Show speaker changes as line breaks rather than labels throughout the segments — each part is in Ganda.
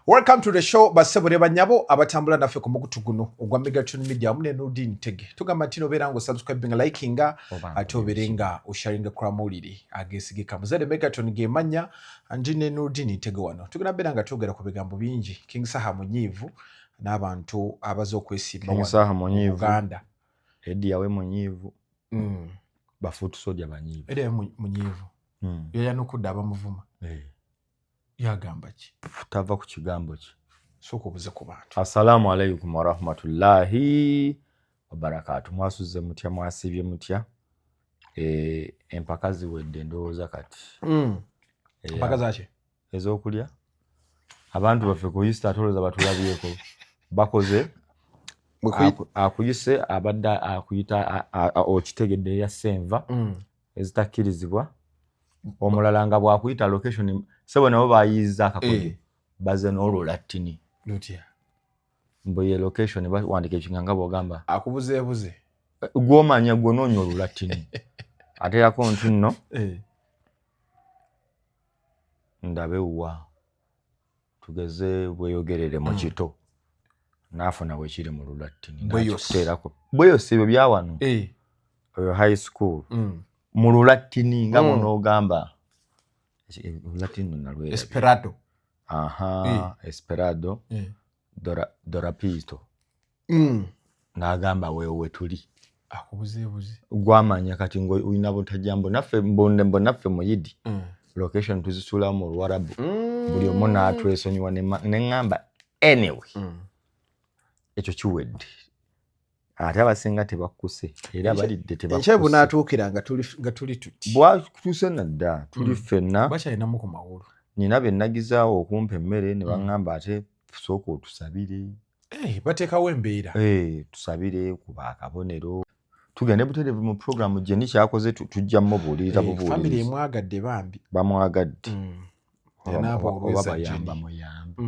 Welcome to the show basebole banyabo abatambula naffe ku mukutu guno ogwa Megatron Media mune Nurdin Tege tugamba tino berango subscribing likinga ate oberenga osharinga kwa mawulire agesigika muzade Megatron gemanya anjine Nurdin Tege wano tugenda beranga tugera ku bigambo bingi King Saha Munyivu n'abantu abazokwesimba
King Saha Munyivu
Uganda
Eddie yawe Munyivu bafutu soja banyivu
Eddie Munyivu yayanukudda abamuvuma yagamba ki
tava ku kigambo ki
soko buze ku bantu.
Assalamu alaikum wa rahmatullahi wa barakatuh. Mwasuze mutya mwasibye mutya empaka ziwedde ndowooza kati
empaka zache
ezokulya abantu baffe ku Easter toloza batulabyeko bakoze akuyise abadda akuyita okitegedde ya senva ezitakkirizibwa omulala nga bwakuyita location sebo nabo bayiza akakozi baze n'olwo latini
lutya
mboye location bawandika ekinganga bogamba
akubuzeebuze
gwomanya gwonoonyo olulatini ate yako nti nno ndabewa tugeze bweyogerere mu kito naafuna bwekiri mu lulatini nakikuteerako bweyose ebyo byawano high school mu lulatini nga munoogamba Latin nalwe
Esperado
Esperado Dorapito n'agamba wewe tuli
akubuzeebuze
gwamanya kati ngo uyina butajambo naffe mbonde naffe muyidi location tuzisula mu Luarabu buli omu n'atwesonyiwa neŋŋamba anyway ekyo kiwedde ate abasinga tebakkuse era balidde tebakkuse
ekyebu n'atuukira nga tuli tuti
bwatuse nadda tuli ffenna
bakyalinamu ku mawulu
nina bennagizaawo okumpa emmere ne baŋŋamba ate sooka otusabire
bateekawo embeera
tusabire kuba akabonero tugende butereevu mu programu gye nikyakoze tujjamu buulirira bubuuliriza
famire emwagadde bambi
bamwagadde
oba
bayamba muyambi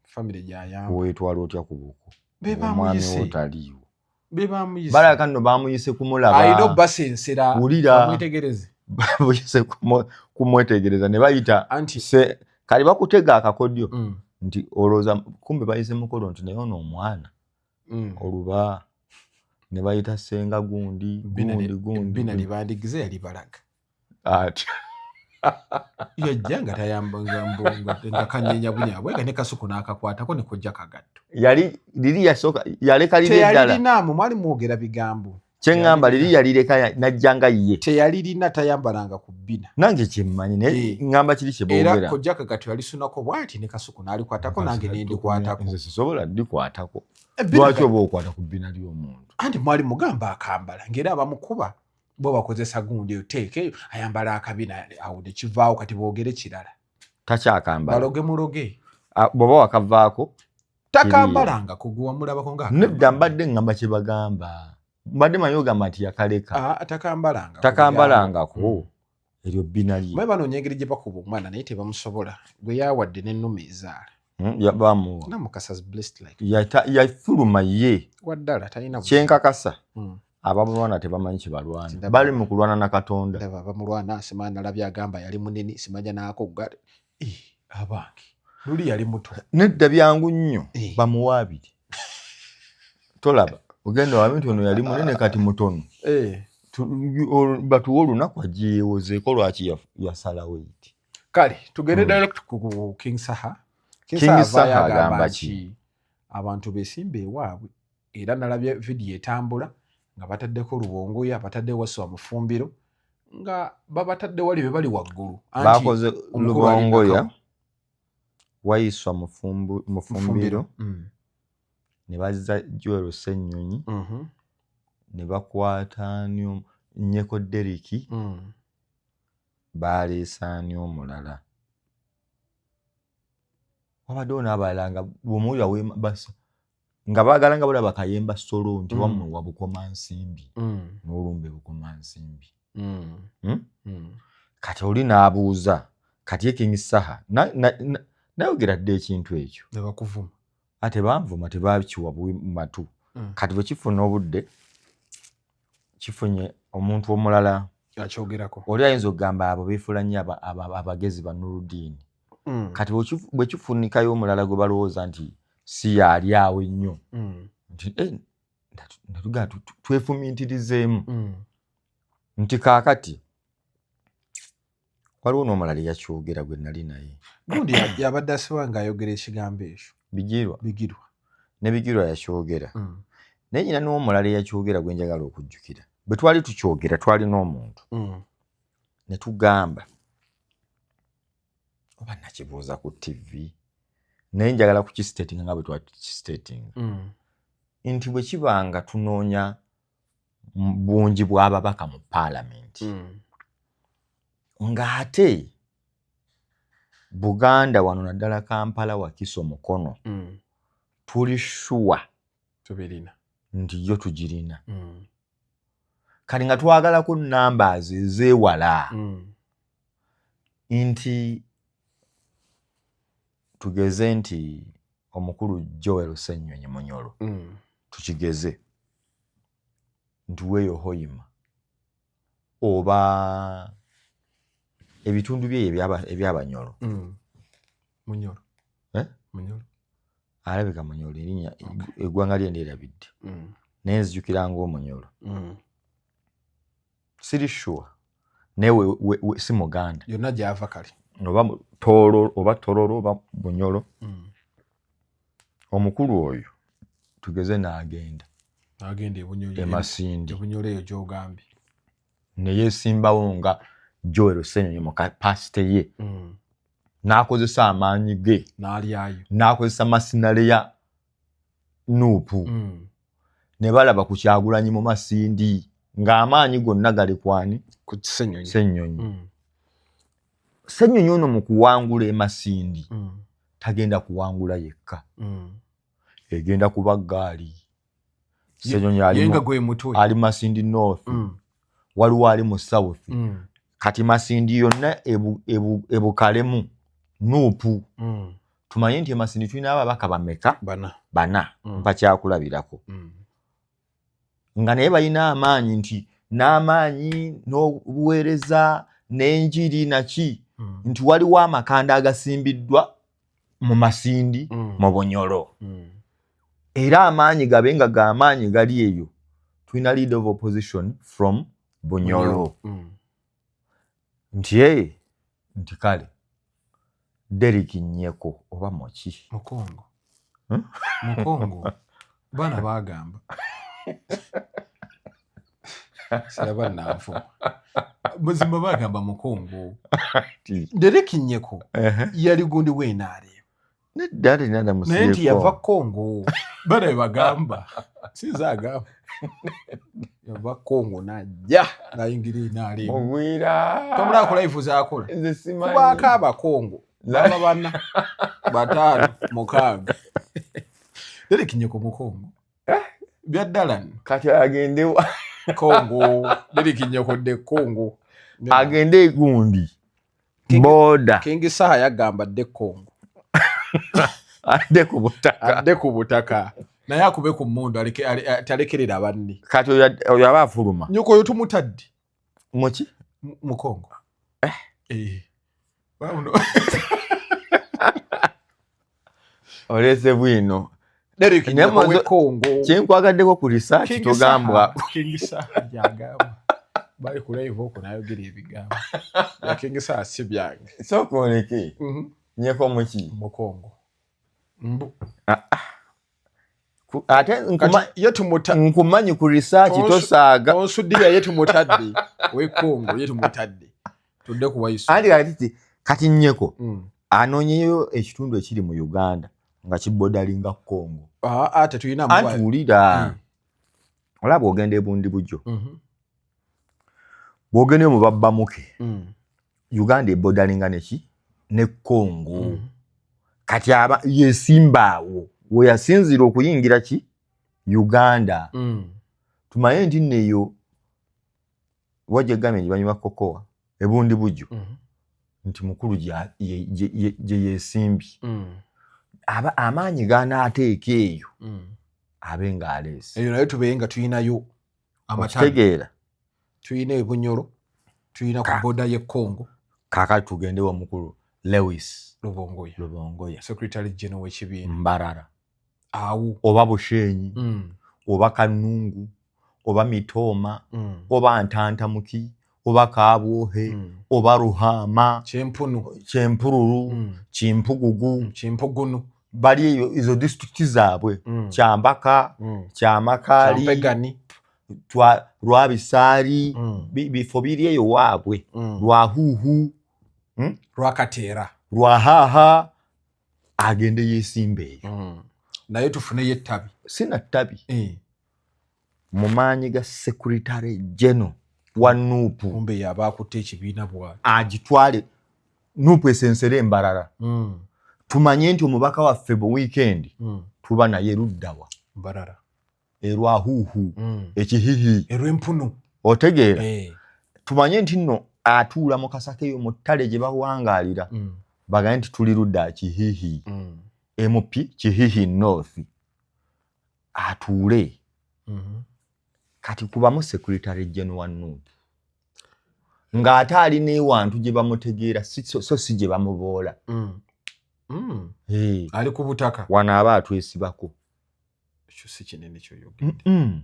famire gyayamba
weetwala otya ku buko
omwami
otaliiwo
bebamuyise
balaka nno bamuyise kumulaba
ayina obbasensera bamwetegereze
bamuyise kumwetegereza ne bayita kali bakutega akakodyo nti olowooza kumbe bayise mukolo nti naye ono omwana oluba ne bayita senga gundi
bina libandigize yali balaga
ati
yajja nga tayamba nga kanyeenya bunyabwe nga ne kasuku n'akakwatako ne kojja kagatto
yali liri yasooka yaleka liri eddala
teyalirinamu mwali mwogera bigambo
kyeŋŋamba liri yalireka najjanga ye
teyalirina tayambalanga ku bbina
nange kyemmanyi naye ŋŋamba kiri kye boogera
era kojja kagatto yalisunako bw'ati ne kasuku n'alikwatako nange ne ndikwatako
nze sisobola ndikwatako lwaki oba okwata ku bbina ly'omuntu
anti mwali mugamba akambala ng'era abamukuba bo bakozesa gundi oteeke ayambala akabina awo ne kivaawo kati boogere kirala
takyakambala
baloge muloge
bw'oba wakavaako
takambalanga kuguwa mulabako nga
nedda mbadde ŋŋamba kye bagamba mbadde manyi ogamba nti yakaleka takambalangako eryo bbina lye
mwe banoonya engeri gye bakuba omwana naye tebamusobola gwe yawadde n'ennume ezaala
bamuwa
namukasa's blessed like
yafuluma ye
waddala talina
kyenkakasa abamulwana tebamanyi kibalwana bali mu kulwana na Katonda
abamulwana asema nalabye agamba yali munene simanya naako gale abange luli yali muto
nedda byangu nnyo bamuwaabire tolaba ogenda wabi nti ono yali munene kati mutono batuwa olunaku ajeewozeeko lwaki yasalawo eti
kale tugende direct ku King Saha agamba ki abantu besimba ewaabwe era nalabye vidiyo etambula nga bataddeko Lubongoya batadde Waswa Mufumbiro nga babatadde wali be bali waggulu
bakoze Lubongoya Waiswa Mufumbiro ne bazza Joel Ssennyonyi ne bakwata Nyeko Deriki baleesaani omulala wabaddewo n'abalala nga bw'omuwulira webasa nga baagala nga bulaba Kayemba Solo nti wammwe wa Bukomansimbi n'olumbe Bukomansimbi kati oli n'abuuza kati King Saha nayogera dde ekintu ekyo
nebakuvuma
ate banvuma tebakiwa matu kati bwe kifuna obudde kifunye omuntu omulala
akyogerako
oli ayinza okugamba abo beefuula nnyo abagezi ba Nurdin kati bwe kifunikayo omulala gwe balowooza nti si yali awo ennyo nti natugaa twefumiitirizeemu nti kaakati waliwo n'omulala yakyogera gwe nali naye
gundi yabadde asiba ng'ayogera ekigambo ekyo Bigirwa
ne Bigirwa yakyogera naye nyina n'omulala yakyogera gwe njagala okujjukira bwe twali tukyogera twali n'omuntu ne tugamba oba nakibuuza ku TV naye njagala kukistatinga nga bwe twakisitatinga nti bwe kibanga tunoonya bungi bw'ababaka mu paalamenti ng'ate Buganda wano naddala Kampala Wakiso Mukono tuli shuwa nti yo tugirina kati nga twagalako numbers ezeewala nti tugeze nti omukulu Joel Ssennyonyi Munyoro tukigeze nti weeyo Hoima oba ebitundu bye eby'Abanyoro
Munyoro
alabika Munyoro erinnya eggwanga lye ndyerabidde naye nzijukira ng'Omunyoro siri sure naye si Muganda
yonna gyava kale
oba Tororo oba Bunyoro omukulu oyo tugeze n'agenda
e
Masindi
Bunyoro eyo gy'ogambye
ne yeesimbawo nga Joel Ssennyonyi mu kapasite ye n'akozesa amaanyi ge n'akozesa masinale ya Nuupu ne balaba ku Kyagulanyi mu Masindi ng'amaanyi gonna gali kwani
ku Ssennyonyi
Ssennyonyi ono mu kuwangula e Masindi tagenda kuwangula yekka egenda kuba gaali Ssennyonyi ali Masindi North waliwo ali mu South kati Masindi yonna ebukalemu Nuupu tumanye nti Masindi tulina ababaka bameka bana mpakyakulabirako nga naye balina amaanyi nti n'amaanyi n'obuweereza n'enjiri naki nti waliwo amakanda agasimbiddwa mu Masindi mu Bunyoro era amaanyi gabe nga g'amaanyi gali eyo tulina leader of opposition from Bunyoro nti kale Derrick Nyeko oba Moki
Mukongo baana bagamba siraba nanfu muzima bagamba Mukongo Derrick Nyeko yali gundi w'enaare naye nti yava Kongo bana bagamba sizagamba yava Kongo najja nayingira enaare tomulako life zakola kubako Abakongo baba bana bataano mukaaga Derrick Nyeko Mukongo byaddala
kati agendewa
Kongo Derrick Nyeko de Kongo
agende gundi boda
King Saha yagamba de Kongo
adde ku butaka
naye akube ku mmundu talekerera abanni
kati oyo aba afuluma
Nyoko oyo tumutadde
Moki
Mukongo
olese bwino
Derrick Nyeko we Kongo
kyenkwagadeko ku research togambwa
King Saha yagamba bali ku live oko nayogera ebigambo ya King Saha si byange
sokoneke Nyeko Moki
Mukongo
ate nkumanyi ku research tosaaga
onsudira yetumutadde we Kongo yetumutadde tudde ku waiso
kati Nyeko anoonyeyo ekitundu ekiri mu Uganda nga kibodalinga Kongo
ate tuyina
antuulira olaba ogenda ebundi bujjo bw'ogenda mu babbamuke Uganda ebodalinga neki ne Kongo kati yesimbaawo we yasinzira okuyingira ki Uganda tumanye nti neyo wajja gambye banywa kokoa ebundi bujjo nti mukulu gye yesimbi amaanyi ganaateeka eyo abe ng'aleese
eyo naye tubeeye nga tuyinayo
amategeera
tuyina e Bunyoro tuyina ku boda ye Kongo
kaakati tugende wa mukulu Lewis
Lubongoya Secretary General w'ekibiina
Mbarara
awo
oba Bushenyi oba Kanungu oba Mitoma oba Ntantamuki oba Kabwohe oba Ruhama Kyempururu Kimpugunu bali eyo izo district zaabwe Kyambaka Kyamakali Rwabisaali bifo biri eyo waabwe Rwahuhu Rwahaha agende yesimbe
naye tufuneyo ettabi
sina ttabi mu maanyi ga Secretary General wa Nuupu
kumbe yaba akutte ekibiina bw'ati
agitwale Nuupu esensere Mbarara tumanye nti omubaka waffe bu weekend tuba naye luddawa
Mbarara
Rwahuhu Ekihihi
Rwempunu
otegeera tumanye nti nno atuula mu Kasakeyo mu ttale gye bawangaalira bagaye nti tuli ludda Kihihi MP Kihihi North atuule kati kubamu Secretary General wa Nuupu ng'ate alina ewantu gye bamutegeera so si gye bamuboola
ali ku butaka
wano aba atwesibako
ekyo si kinene ky'oyogedde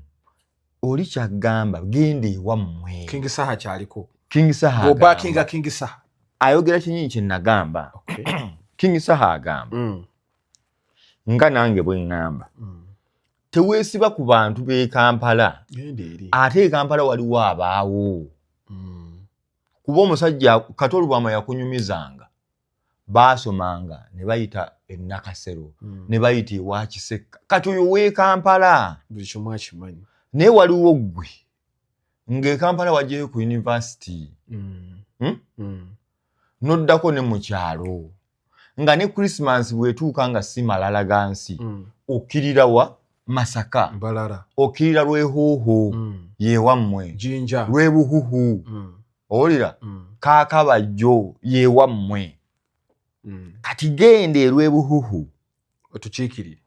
oli kyagamba genda ewammwe
King Saha kyaliko
King Saha
oba King Saha
ayogera kinyinyi kye nagamba King Saha agamba nga nange bwe ngamba teweesiba ku bantu b'e Kampala ate e Kampala waliwo abaawo kuba omusajja Katolubwama yakunyumizanga baasomanga ne bayita Nakasero ne bayita Ewakiseka kati oyo w'e Kampala
buli kimu akimanyi
naye waliwo ggwe ng'e Kampala wajjayo ku university noddako ne mu kyalo nga ne Christmas bw'etuuka nga si malala gansi okkirira wa Masaka
Mbarara
okkirira Lwehuuhu yewammwe
Jinja
Lwebuhuhu owulira Kaakabajjo yewammwe kati genda Lwebuhuhu
otukiikirire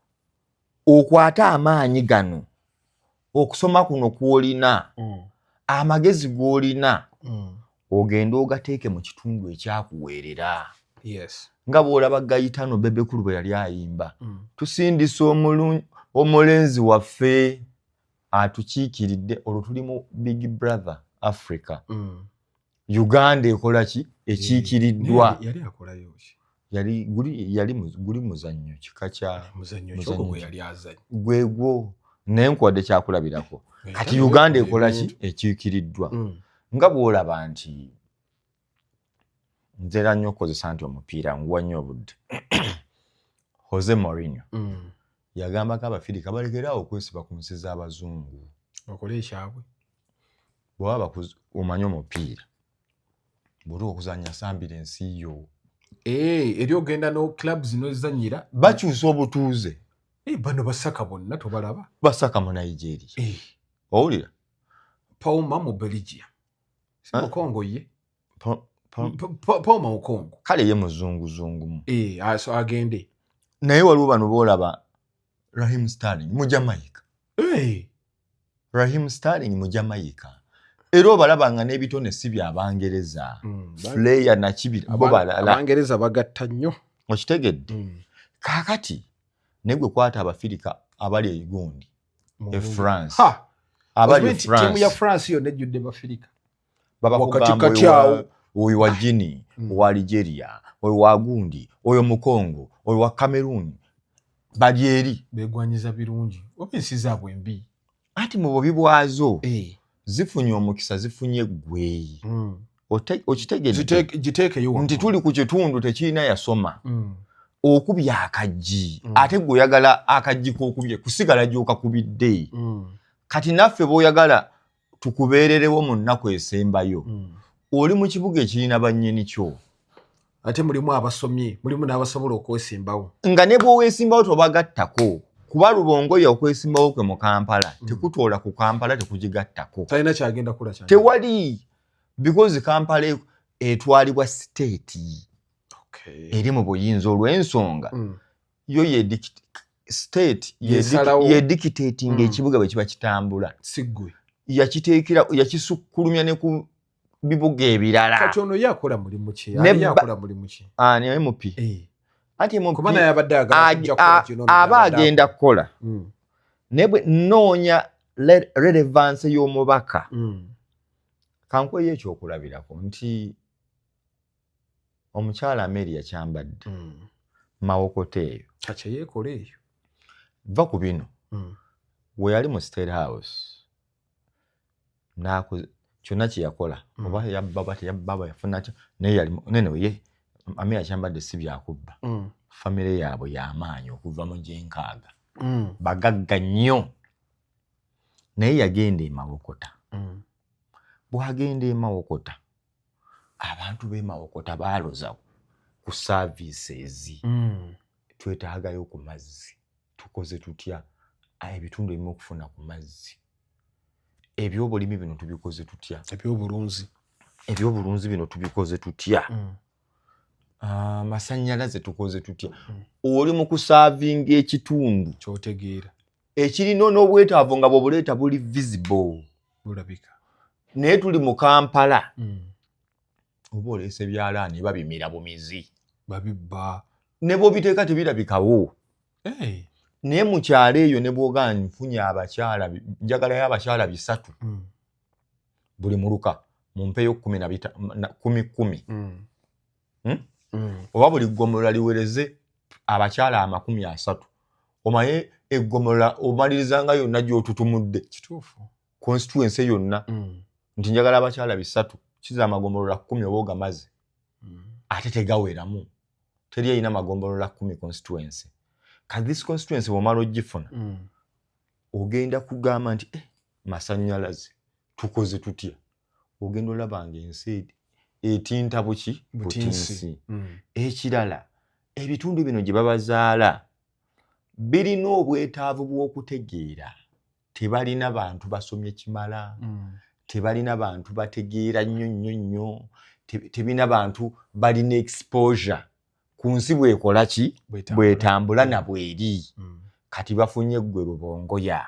okwata amaanyi gano okusoma kuno kw'olina amagezi g'olina ogenda ogateeke mu kitundu ekyakuweerera nga bw'olaba Gayitano Bebekulu bwe yali ayimba tusindisa omulenzi waffe atukiikiridde olwo tuli mu Big Brother Africa Uganda ekola ki ekiikiriddwa
yali akolayo ki
guli muzannyo kika kya
muzannyo gwe yali azannya
gwegwo naye nkwadde kyakulabirako kati Uganda ekola ki ekiikiriddwa nga bw'olaba nti nzera nnyo okukozesa nti omupiira nguwa nnyo obudde Jose Mourinho yagambako Abafirika balekeraawo okwesiba ku nsi z'Abazungu
bakole ekyabwe
bw'oba omanyi omupiira bw'otuuka okuzannya sambira ensi yo
eri ogenda no club zino zizannyira
bakyusa obutuuze
bano basaka bonna tobalaba
basaka mu Nigeria owulira
Pauma mu Belgium si Mukongo ye Pauma mu Kongo
kale ye muzunguzungumu
aso agende
naye waliwo bano boolaba Raheem Sterling mu Jamaica Raheem Sterling mu Jamaica era obalabanga n'ebitone si by'Abangereza Flair na Kibira bo balala
Abangereza bagatta nnyo
okitegedde kaakati ne gwe kwata Abafirika abali e Gundi e France abali France
timu ya France yo nejjudde Bafirika
babakugamba oyo wa Guinea owa Algeria oyo wa Gundi oyo mu Congo oyo wa Cameroon bali eri
begwanyiza birungi oba ensi zaabwe mbi
ati mu bubi bwazo zifunye omukisa zifunye gwe okitegedde
giteekeyo
nti tuli ku kitundu tekirina yasoma okubya akajji ate gwe oyagala akajji k'okubye kusigala gy'okakubidde kati naffe bw'oyagala tukubeererewo mu nnaku esembayo oli mu kibuga ekirina bannyini kyo
ate mulimu abasomye mulimu n'abasobola okwesimbawo
nga ne bw'oweesimbawo tobagattako kuba Lubongoya okwesimbawo kwe mu Kampala tekutoola ku Kampala tekugigattako
talina kyagenda kula kyane
tewali because Kampala etwalibwa state eri mu buyinza olw'ensonga yo state ye dictating ekibuga bwe kiba kitambula
siggwe
yakiteekera yakisukkulumya ne ku bibuga ebirala.
Kati ono yakola mulimu ki? Ani yakola mulimu ki?
Ani MP. Anti MP
kubana yabadde agala kujja kukola kino
aba agenda kukola. Nebwe noonya relevance y'omubaka. Kankweyo ekyokulabirako nti omukyala Mary yakyambadde Mawokota eyo.
Kati yeekola eyo.
Va ku bino. We yali mu State House. Kyonna kye yakola. Oba yabba yafuna ki. Naye yali nene Mary yakyambadde si byakubba. Famire yaabwe y'amaanyi okuva mu gyenkaaga. Bagagga nnyo. Naye yagenda e Mawokota. Bw'agenda e Mawokota, abantu b'e Mawokota baaloza ku services. Twetaagayo ku mazzi. Tukoze tutya? Ebitundu ebimu okufuna ku mazzi. Ebyobulimi bino tubikoze tutya? Ebyobulunzi bino tubikoze tutya? Masannyalaze tukoze tutya? Oli mu kusaavinga ekitundu
ky'otegeera
ekirina n'obwetaavu nga bw'obuleeta buli visible.
Bulabika.
Naye tuli mu Kampala. Oba oleese byalaani babimira bumizi.
Babibba.
Ne bw'obiteeka tebirabikawo. Naye mu kyalo eyo ne bw'ogaa nfunye abakyala, njagalayo abakyala 3. Buli muluka mumpeyo 10. Oba buli ggomola liwereze abakyala 30. Omaye eggomolola omaliriza yonna gy'otutumudde.
Kituufu.
Constituency yonna. Nti njagala abakyala 3. Kiza amagombolola 10 oba ogamaze. Ate tegaweramu. Teri ayina amagombolola 10 constituency. Kati this constituency bw'omala ogifuna. Ogenda kugamba nti masannyalaze tukoze tutya? Ogenda olabanga ensi etinta buki? Butinsi. Ekirala ebitundu bino gye babazaala birina obwetaavu bw'okutegeera. Tebalina bantu basomye kimala. Tebalina bantu bategeera nnyo. Tebina bantu balina exposure. Ku nsi bw'ekola ki? Bw'etambula na bw'eri. Kati bafunye ggwe Rubongoya.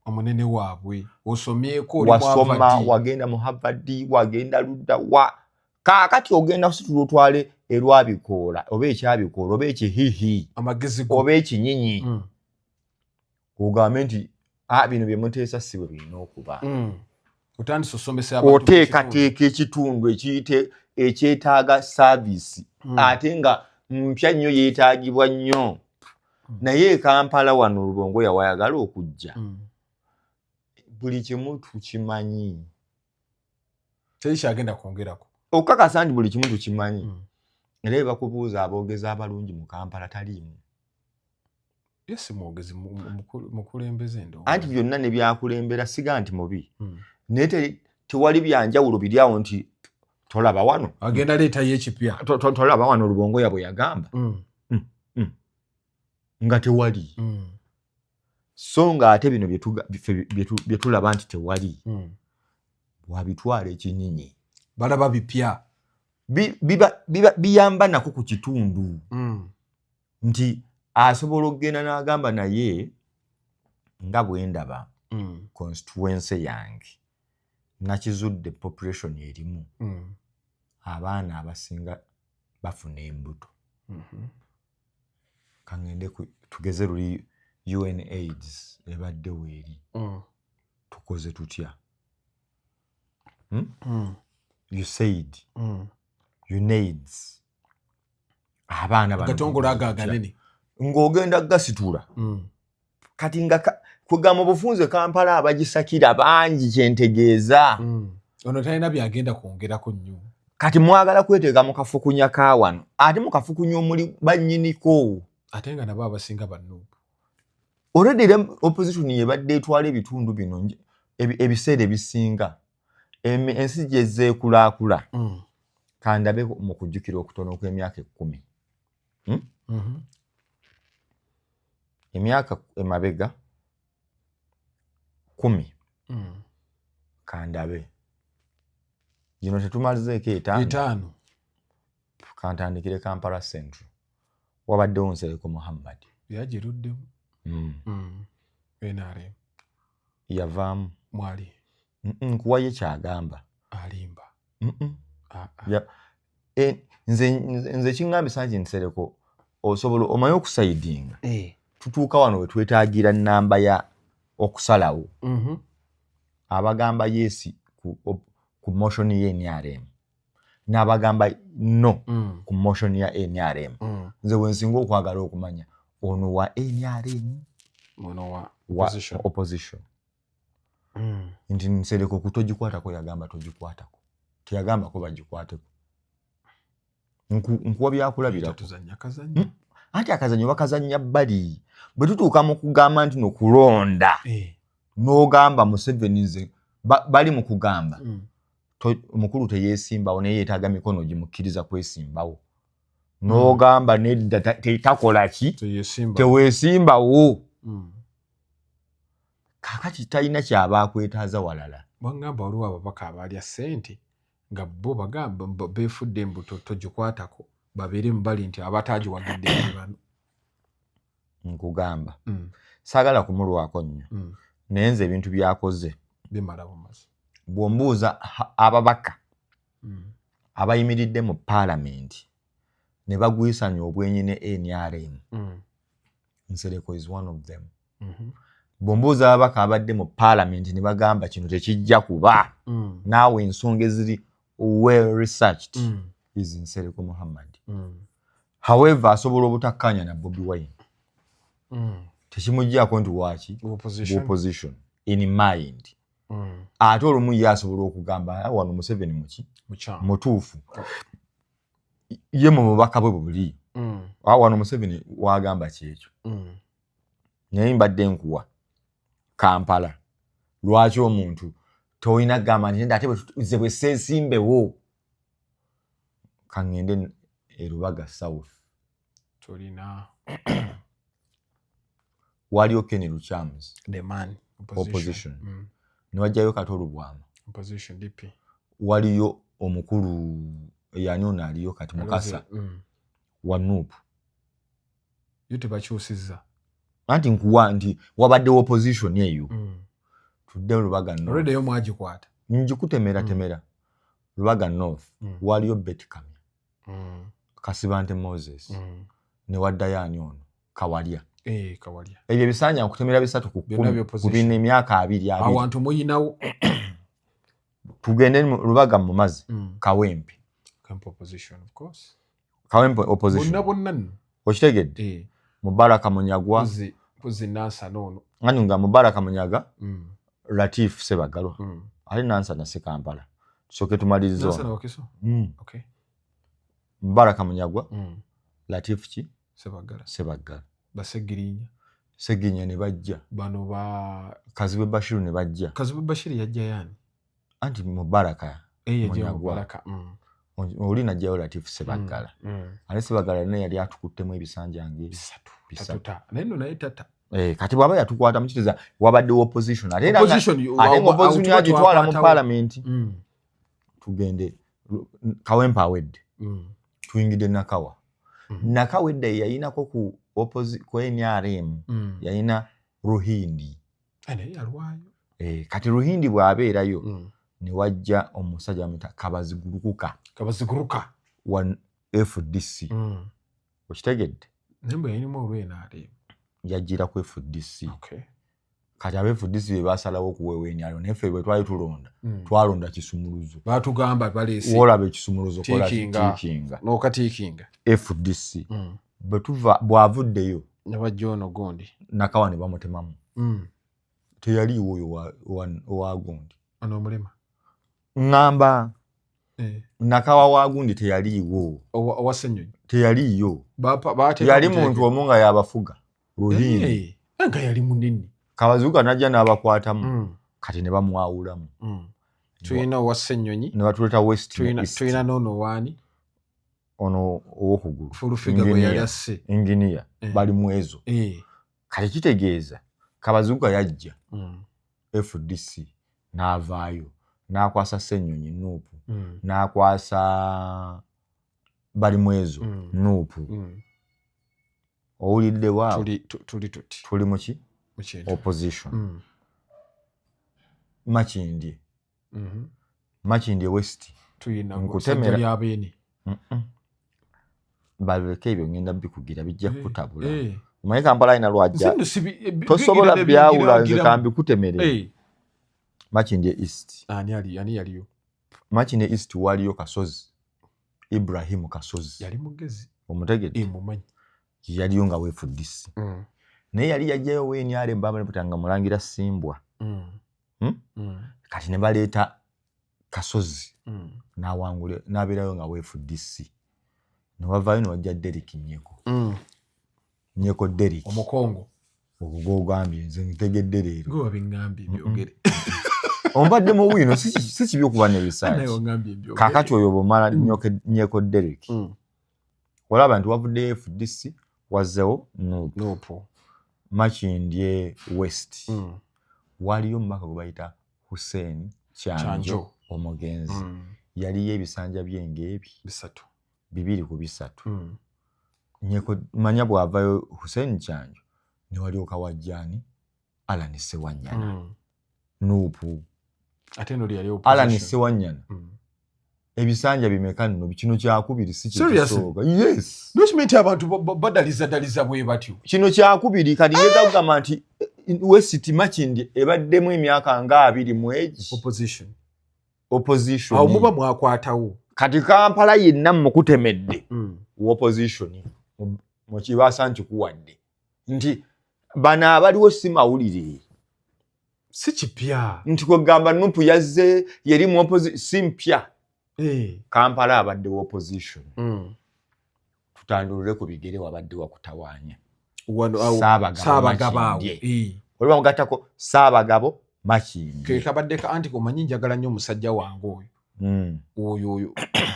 Omunene waabwe. Osomyeko
oli wasoma, wagenda mu Harvard, wagenda ludda wa. Kaakati ogenda kusitula otwale erwabikoola, oba ekyabikoola, oba ekihihi.
Amagezi go.
Oba ekinyinyi. Ogambe nti bino bye muteesa si bwe birina okuba.
Otandise osomesa abantu.
Oteekateeka ekitundu ekyetaaga saavisi. Ate nga mpya nnyo yeetaagibwa nnyo. Naye e Kampala wano Rubongoya wayagala okujja. Buli kimu tukimanyi.
Teri kyagenda kwongerako.
Okakasa nti buli kimu tukimanyi. Era bakubuuza aboogezi abalungi mu Kampala taliimu.
Yesi mwogezi mukulembeze ndo.
Anti byonna ne byakulembera siga nti mubi. Naye tewali byanjawulo biri awo nti tolaba wano.
Agenda leeta y'ekipya.
Tolaba wano Rubongoya bwe yagamba. Nga tewali. So nga ate bino bye tulaba nti tewali. Wabitwala ekinyinyi.
Balaba bipya.
Biyamba nako ku kitundu. Nti asobola okugenda n'agamba naye nga bwe ndaba constituency yange nakizudde population erimu. Abaana abasinga bafuna embuto. Kangende tugeze luli UNAIDS ebadde weeri. Tukoze tutya? USAID. UNAIDS. Abaana bano.
Gatongola agaganene.
Ng'ogenda gasitula. Kati nga kugamba obufunze Kampala abagisakira bangi kyentegeeza.
Ono talina byagenda kwongerako nnyo.
Kati mwagala kweteeka mu kafukunya ka wano. Ate mu kafukunya omuli bannyiniko.
Ate nga nabo abasinga bannubu.
Already opposition yebadde etwala ebitundu bino ebiseera ebisinga. Ensi gye zeekulaakula. Kandabe mu kujjukira okutono kw'emyaka 10. Emyaka emabega 10. Kandabe. Gino tetumalizeeko 5. Kantandikire Kampala Central. Wabaddewo Nsereko Muhammad.
Yagiruddemu. NRM.
Yavaamu.
Mwali.
Nkuwayo kyagamba.
Alimba.
nze kingambisa nti Nsereko osobola omanyi okusaidinga tutuuka wano we twetaagira nnamba ya okusalawo abagamba yes ku motion ye NRM n'abagamba no ku motion ya NRM nze wensinga okwagala okumanya ono wa NRM
ono wa
opposition nti Nsereko kutogikwatako yagamba togikwatako teyagamba ko bagikwateko nkuwa byakulabira
tuzanya kazanya
anti akazanyo bakazanya bali bwe tutuuka mu kugamba nti nokulonda n'ogamba Museveni nze bali mu kugamba omukulu teyeesimbawo naye yeetaaga mikono gimukkiriza kwesimbawo n'ogamba nedda tetakola ki teweesimbawo kakati talina kyaba akwetaaza walala
bangamba waliwo ababaka abalya ssente nga bo bagamba beefudde embuto togikwatako babeere mubali nti abataagiwagidde bano
nkugamba saagala kumulwako nnyo naye nze ebintu byakoze
bimala bumazi
bw'ombuuza ababaka abayimiridde mu paalamenti ne bagwisanya obwenyi ne NRM Nsereko is one of them bw'ombuuza ababaka abadde mu paalamenti ne bagamba kino tekijja kuba naawe ensonga eziri well researched is Nsereko Muhammad however asobola obutakkaanya na Bobi Wine tekimuggyako nti waki opposition in mind ate olumu ye asobola okugamba wano Museveni muki mutuufu ye mu bubaka bwe buli wano Museveni wagamba kyekyo naye mbadde nkuwa Kampala lwaki omuntu toyina gamba nti ate ze bwe seesimbewo kangende Rubaga South
tolina
waliyo Ken Luchams
the man
opposition ne wajjayo Katolo Bwama
opposition DP
waliyo omukulu yanona aliyo kati Mukasa wa NUP
yote bakyusizza
anti nkuwa nti wabadde opposition eyo tudde Rubaga North
already yo mwagikwata
njikutemera temera Rubaga North waliyo Betty Kamya Kasibante Moses ne waddayo ani ono Kawalya
Kawalya
ebyo bisanya okutemera bisatu ku 10 ku bine emyaka 2
abantu muyinawo
tugende Rubaga mu mazi Kawempe
opposition of course
Kawempe opposition
bonna
okitegedde Mubaraka Munyagwa
puzi nasa nono
ngani nga Mubaraka Munyaga Latif Sebagalo ali nansa na Kampala soke tumalirizo
nasa na wakiso okay
Mubaraka Munyagwa Latif ki Sebagalo Basegirinya ne bajja
bano ba
Kazibe Bashiru ne bajja
Kazibe Bashiru yajja yani
anti Mubaraka
Munyagwa
oli najjayo Latif Sebagala ale Sebagala naye yali atukuttemu ebisanja nge
bisatu neno naye tata
kati bwaba yatukwata mukiteza wabadde opposition ate opposition agitwala mu parliament tugende Kawempa awedde tuyingide Nakawa Nakawedde yayinako ku NRM yayina Ruhindi
ane yalwayo
kati Ruhindi bwabeerayo ne wajja omusajja amita Kabaziguruka wa FDC okitegedde
nembe yalimu olwenare
yajjira ku FDC kati abe FDC be basalawo okuwewenyalo nefe bwe twali tulonda twalonda kisumuluzo
batugamba balesi
wola be kisumuluzo kola tikinga
no katikinga
FDC betuva bwavuddeyo
ne bajjono gondi
Nakawa ne bamutemamu teyali oyo wa gondi
ano mulema
ngamba Nakawa wa gundi teyaliwo
owasenyonyi
teyaliyo yali muntu omunga yabafuga Ruhindi
nga yali munene
Kabazuka najja n'abakwatamu kati ne bamwawulamu
tuyina owasenyonyi
ne batuleta West
tuyina nono wani
ono owokugulu
fulufiga bwe yali asse
engineer bali mwezo kati kitegeeza Kabazuka yajja FDC n'avaayo n'akwasa Ssenyonyi Nuupu n'akwasa bali mwezo Nuupu owulidde waawo tuli muki opposition Makindye West
nkutemera abeni
baleke ebyo ngenda bikugira bijja kutabula omanyi Kampala ina lwajja tosobola byawula nze kambikutemere Makindye East
ani yaliyo
Makindye East waliyo Kasozi Ibrahim Kasozi
yali mugezi
omutegedde
mumanyi
yaliyo nga weefuddisi naye yali yajjayo wenyale mbaba neputanga mulangira Simbwa kati ne baleeta Kasozi nawangule nabirayo nga weefuddisi newavayo newajja Derek Nyeko Derek
omukongo
ogugambye nze ntegedde leero
gwe wabingambye byogere
ombadde mu wino si kibi okuba ne research kakati oyo bwomala Nyeko Derek olaba nti wavudde FDC wazzewo
Nuupu
Makindye West waliyo omubaka gwe bayita Hussein Kyanjo omugenzi yaliyo ebisanja by'engeebi 2 Nyeko manya bwavayo Hussein Kyanjo ne walioka wajjani Alan Sewanyana Nuupu
ate no lya
Alan Sewanyana ebisanja bimeka nno kino kyakubiri si kisoga yes
noshimenti abantu badaliza bwe batyo
kino kyakubiri kati yeza kugamba nti West Makindye ebaddemu emyaka nga 20 mwegi opposition
awo muba mwakwatawo
kati Kampala yenna mukutemedde opposition mu kibasa nkikuwadde nti bana abaliwo si mawulire
si kipya
nti kugamba Nuupu yazze yeri mu opposition si mpya Kampala abadde opposition tutandulire ku bigere wabadde wakutawaanya
Saabagabo
oliwa mugatako Saabagabo Makindye
kabadde ka anti kumanyi njagala nnyo omusajja wange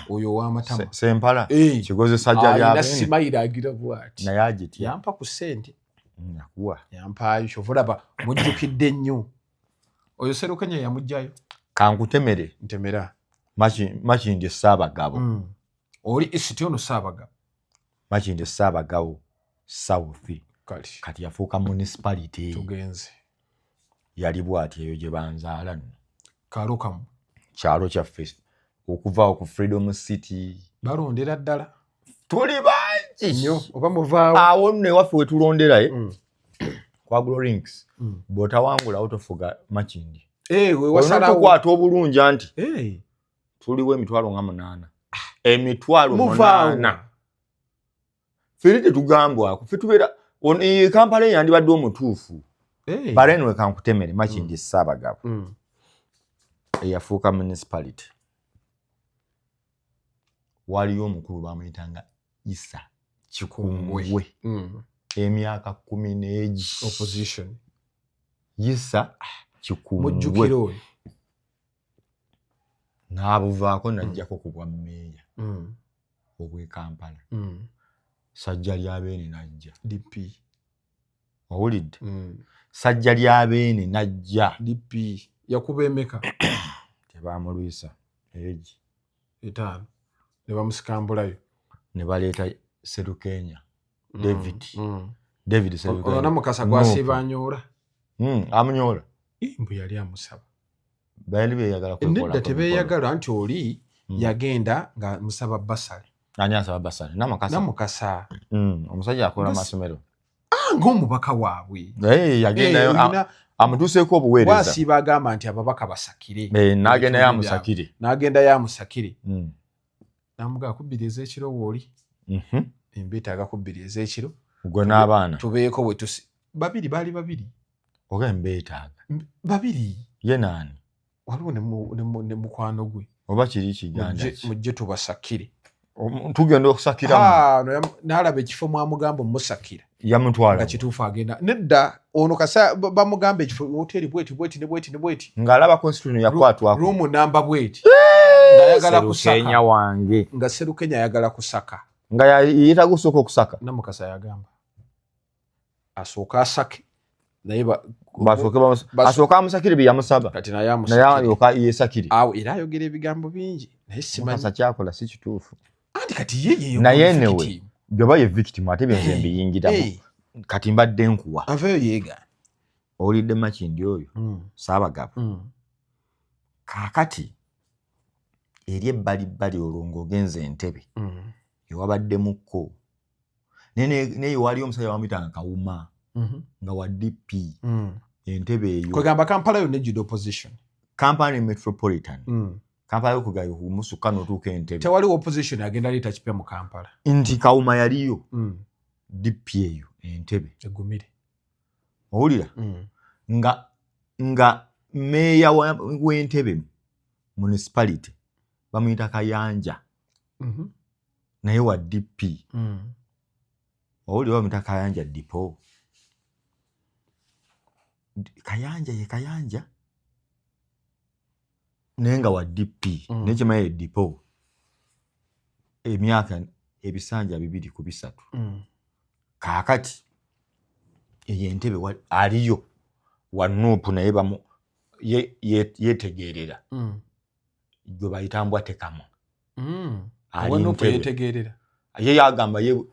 oyo w'amatama
Sempala kigoze sajja lya
na simayira agira bwati
naye agitya
yampa ku ssente
nakuwa
yampayo shovulaba mujjukidde nnyo oyo Serukenya yamujjayo
kankutemere
ntemera
Makindye Saabagabo
oli isiti ono Saabagabo
Makindye Saabagabo South
kati
yafuuka municipality
tugenze
yali bwati eyo gye banzaala nno
kalukamu
kyalo kyaffe okuva ku Freedom City
balondera ddala
tuli bangi
nnyo oba muvaawo
awo nno ewaffe wetulondera kwa Glorinks bw'otawangula otofuga Makindye tukwata obulungi anti tuliwo 8,800 8,800 ffe tetugambwako ffe tubeera Kampala yandibadde omutuufu balenwe kankutemere Makindye Saabagabo eyafuuka municipality waliyo omukulu bamuyitanga Isa Kikungwe emyaka 10
opposition
Isa Kikungwe
mujjukiro
n'abuvaako najjako ku bwa mmeeya obw'e Kampala sajja lya Beene najja
DP
owulidde sajja lya Beene najja
DP yakuba emeka
tebamulwisa egi
5 ne bamusikambulayo
ne baleeta Serukenya David Serukenya
ona mukasa gwasibanyoola
amunyola
mbu yali amusaba
bali beyagala
nedda tebeyagala nti oli yagenda nga musaba basale
ani asaba basale
namukasa
omusajja akola amasomero
ng'omubaka waabwe
yagendayo amutuuseeko obuweereza
wasiiba agamba nti ababaka basakire n'agenda yamusakire namugaa kubbiri ez'ekiro wooli embeetaaga kubbiri ez'ekiro
gwe n'abaana
tubeeko bwe tusi baali babiri
oga embeetaaga
babiri
ye naani
waliwo ne mukwano gwe
oba kiri kiganda
mujje tubasakire
tugenda okusakiramu
n'alaba ekifo mwamugamba omusakira
yamutwala
nga kituufu agenda nedda ono kasa bamugamba ekifo hoteri bweti
ng'alaba constitution yakwatwako
ruumu namba bweti
ng'ayagala kusaka wange
nga Serukenya ayagala kusaka
nga yeetaaga osooka okusaka
namukasa yagamba asooka asake naye
asooka amusakire bye yamusaba
kati naye
alyoka yeesakire
awo era ayogera ebigambo bingi naye
simanyi kyakola si kituufu
anti kati yeyeyo
naye newe byoba ye victim ate byenze mbiyingiramu kati mbadde nkuwa
aveyo yeega
owulidde Makindye oyo Saabagabo kaakati eri ebbalibbali olwo ng'ogenze Entebbe ewabaddemuko naye waliyo omusajja wamuyitanga Kawuma nga wa DP Entebbe eyo
kwegamba Kampala yonna ejjudde opposition.
Kampala Metropolitan Kampala yokugayo kumusuka n'otuuka Entebbe
tewaliwo opposition agenda leeta kipya mu Kampala
nti Kawuma yaliyo DP eyo Entebbe
egumire
owulira nga meeya w'Entebbe municipality bamuyita Kayanja naye wa DP owulira bamuyita Kayanja Dipo Kayanja ye Kayanja naye nga wa DP nekimanyi Dipo emyaka ebisanja 2 ku 3 kaakati eyo Entebbe aliyo wa Nuupu naye bamu yetegerera gwe bayita Mbwatekamo
Nuupu yetegerera
ye yagamba ye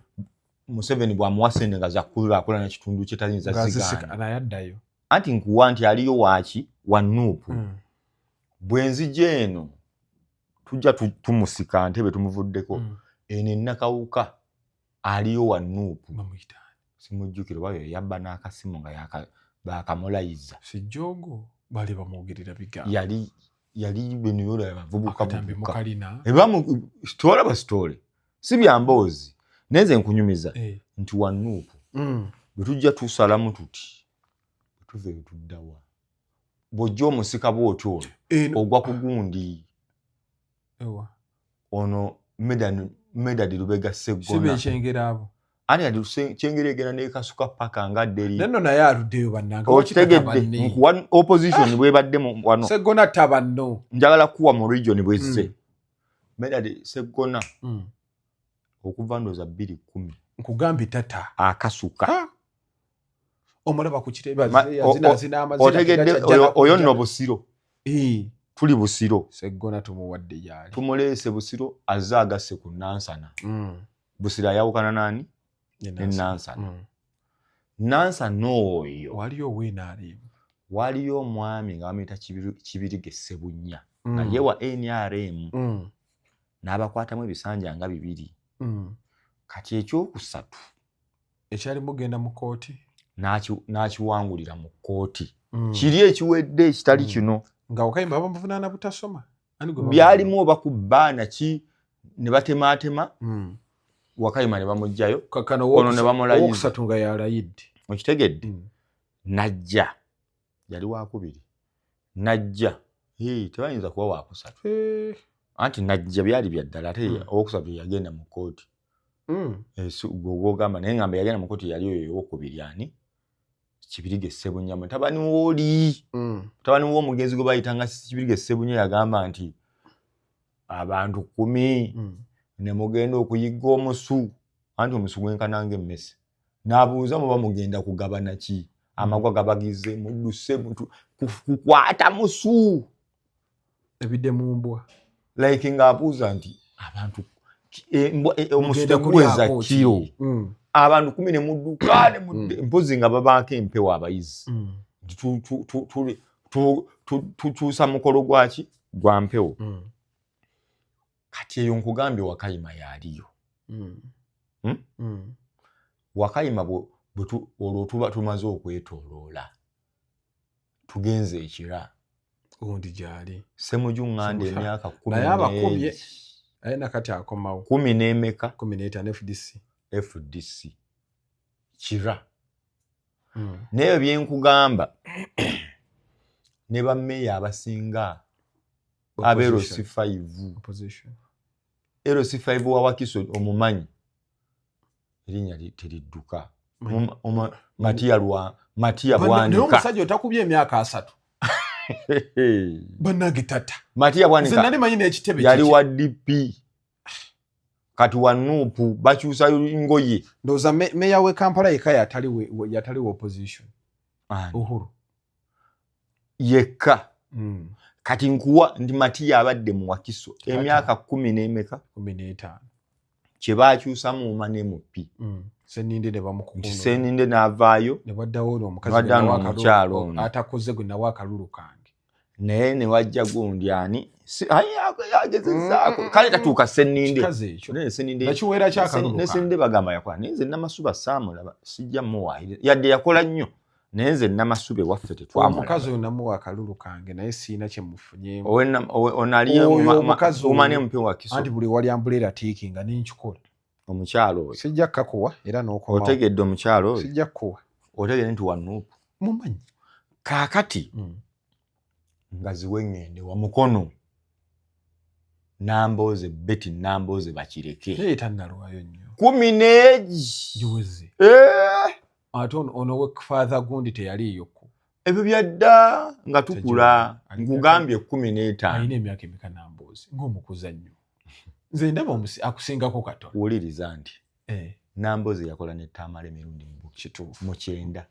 Museveni bw'amuwasende nga zakulaakulana ekitundu kye tayinza zigana
nayaddayo
anti nkuwa nti aliyo waki wa Nuupu bwenzije eno tujja tumusika Ntebbe tumuvuddeko eno Nakawuka aliyo wa Nuupu simujjukira bayo yabba n'akasimu nga bakamulayiza
sijjogo bali bamwogerera bigambo
yali bino yola bavubuka bubuka ebamu story si byamboozi neze nkunyumiza nti wa Nuupu bwe tujja tusalamu tuti tuve tuddawa bw'ojja omusika bw'otyo ogwa ku gundi ono Medad Lubega Sseggona
sibe kyengera abo
ani adi kyengera egenda ne kasuka paka nga deri
neno naye aluddeyo bannanga
okitegedde nkuwa opposition bwebadde wano
Sseggona tabanno
njagala kuwa mu region bwezze Medad Sseggona okuva ndoza 2010
nkugambye tata
akasuka
omulaba ku kiteba zina amazina
otegedde oyo nno Busiro tuli Busiro
Sseggona tumuwadde yali
tumuleese Busiro azaagase ku Nansana Busiro yawukana nani Nansana Nansana oyo
waliyo weenaale
waliyo omwami nga bamuyita Kibirige Ssebunya nga yewa NRM n'abakwatamu ebisanja nga 2 kati ekyokusatu
ekyali mugenda mu kooti
n'akiwangulira mu kooti kiri ekiwedde ekitali kino
nga Wakayima bamuvunaana butasoma
byalimu oba ku bbaana ki ne batemaatema Wakayima ne bamugjayo ono ne bamulayiza
owokusatu nga yalayidde
okitegedde najja yali wakubiri najja tebayinza kuba wakusatu anti najja byali byaddala ate owokusatu yagenda mu kooti gwogamba naye ngamba yagenda mu kooti yali oyo owokubiri ani Kibirige Ssebunya mutabani w'oli mutabani w'omugenzi gwe bayitanga Kibirige Ssebunya yagamba nti abantu 10 ne mugenda okuyigga omusu anti omusu gwenkananga emmese n'abuuza muba mugenda kugabana ki amagwa gabagize mudduse kukwata musu
ebidde mu mbwa
like ng'abuuza nti abantu omusu teguweza kiro abantu 10 ne mudduka ne mpozi nga babaako empewo abayizi tukyusa mukolo gwaki gwa mpewo kati eyo nkugambye Wakayima yaliyo Wakayima olwo tuba tumaze okwetooloola tugenze ekira
gundi gyali
Ssemujunganda emyaka 10
naye abakumye aye nakati akomawo
10 n'emeka
15
FDC kira naye byenkugamba ne bammeeya abasinga abe LC5 wa Wakiso omumanyi erinnya teridduka Matiya Bwanika
naye omusajja otakubye emyaka 3 bannange tata
Matiya Bwanika
nali manyi n'ekitebe
yali wa DP kati wa Nuupu bakyusa ngoye
ndoza meya we Kampala yeka yatali opposition Uhuru
yeka kati nkuwa ndi Matiya abadde mu Wakiso emyaka 10 n'emeka
15
kye baakyusa mu mane mu pi
Seninde ne bamukukuno
Seninde n'avaayo
ne baddawo omukazi
atakoze
gwe nawe akalulu kange
naye ne wajja gundi ani yagezezaako kale tatuuka Senninde
nakiweera kyakaluluka
ne Senninde bagamba yakola naye nze Namasuba saamulaba sijja muwaayire yadde yakola nnyo naye nze Namasuba waffe tetwamulaba
omukazi oyo namuwa akalulu kange naye siina kye mufunyeemu
omanye omupimu wa Kiso
anti buli wali ambuleera tiikinga nenkikola
omukyalo oyo
sijja kukakuwa era n'okomawo
otegedde omukyalo oyo
sijja kukuwa
otegedde nti wanuupu
mumanyi
kaakati nga ziwengende wa mukono Nambooze Betty Nambooze bakireke
naye tannalwayo nnyo
10
giweze ate ono we father gundi teyaliiyoko
ebyo byadda nga tukula nkugambye 15
alina emyaka emeka Nambooze ng'omukuzannyo nze ndaba akusingako katono
wuliriza nti Nambooze yakola ne Tamale emirundi kituufu mu 9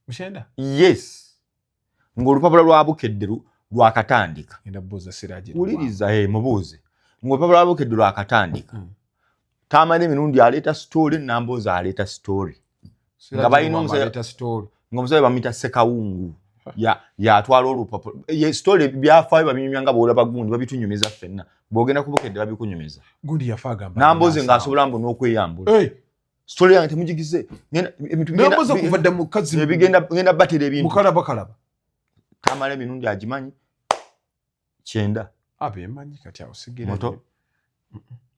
mukyenda
yes ng'olupapula lwa Bukedde lwakatandika wuliriza mubuuze ng'olupapula lwa Bukedde lwakatandika Tamale emirundi aleeta story Nambooze aleeta story nga balina omusajja bamuyita Ssekawungu yatwala olupapula ye story byafaayo babinyumya nga bw'olaba gundi babitunyumiza ffenna bw'ogenda ku Bukedde babikunyumiza
gundi yafa agamba
Nambooze ng'asobola mbu n'okweyambula story yange temugigize
Nambooze kuva dda mu kazi
ngenda batira ebintu
mukalaba
Tamale emirundi agimanyi 9
abemanyi kati awo sigera
moto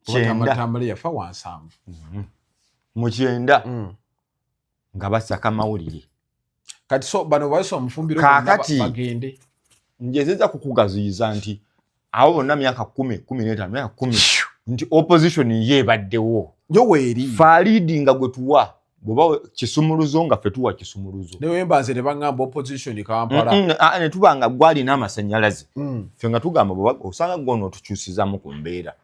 9 Tamale yafa wa 7
mu 9 nga basaka mawulire
kati so bano baso omufumbiro
bagende njezeza kukugaziyiza nti awo bonna myaka 10 myaka 10 nti opposition yebaddewo
yo weeri
falidi nga gwetuwa bwoba kisumuluzo nga fetuwa kisumuluzo
newe mbanze ne bangamba opposition Kampala
ne tubanga gwali n'amasanyalaze fe nga tugamba bwoba osanga gono tukyusizamu ku mbeera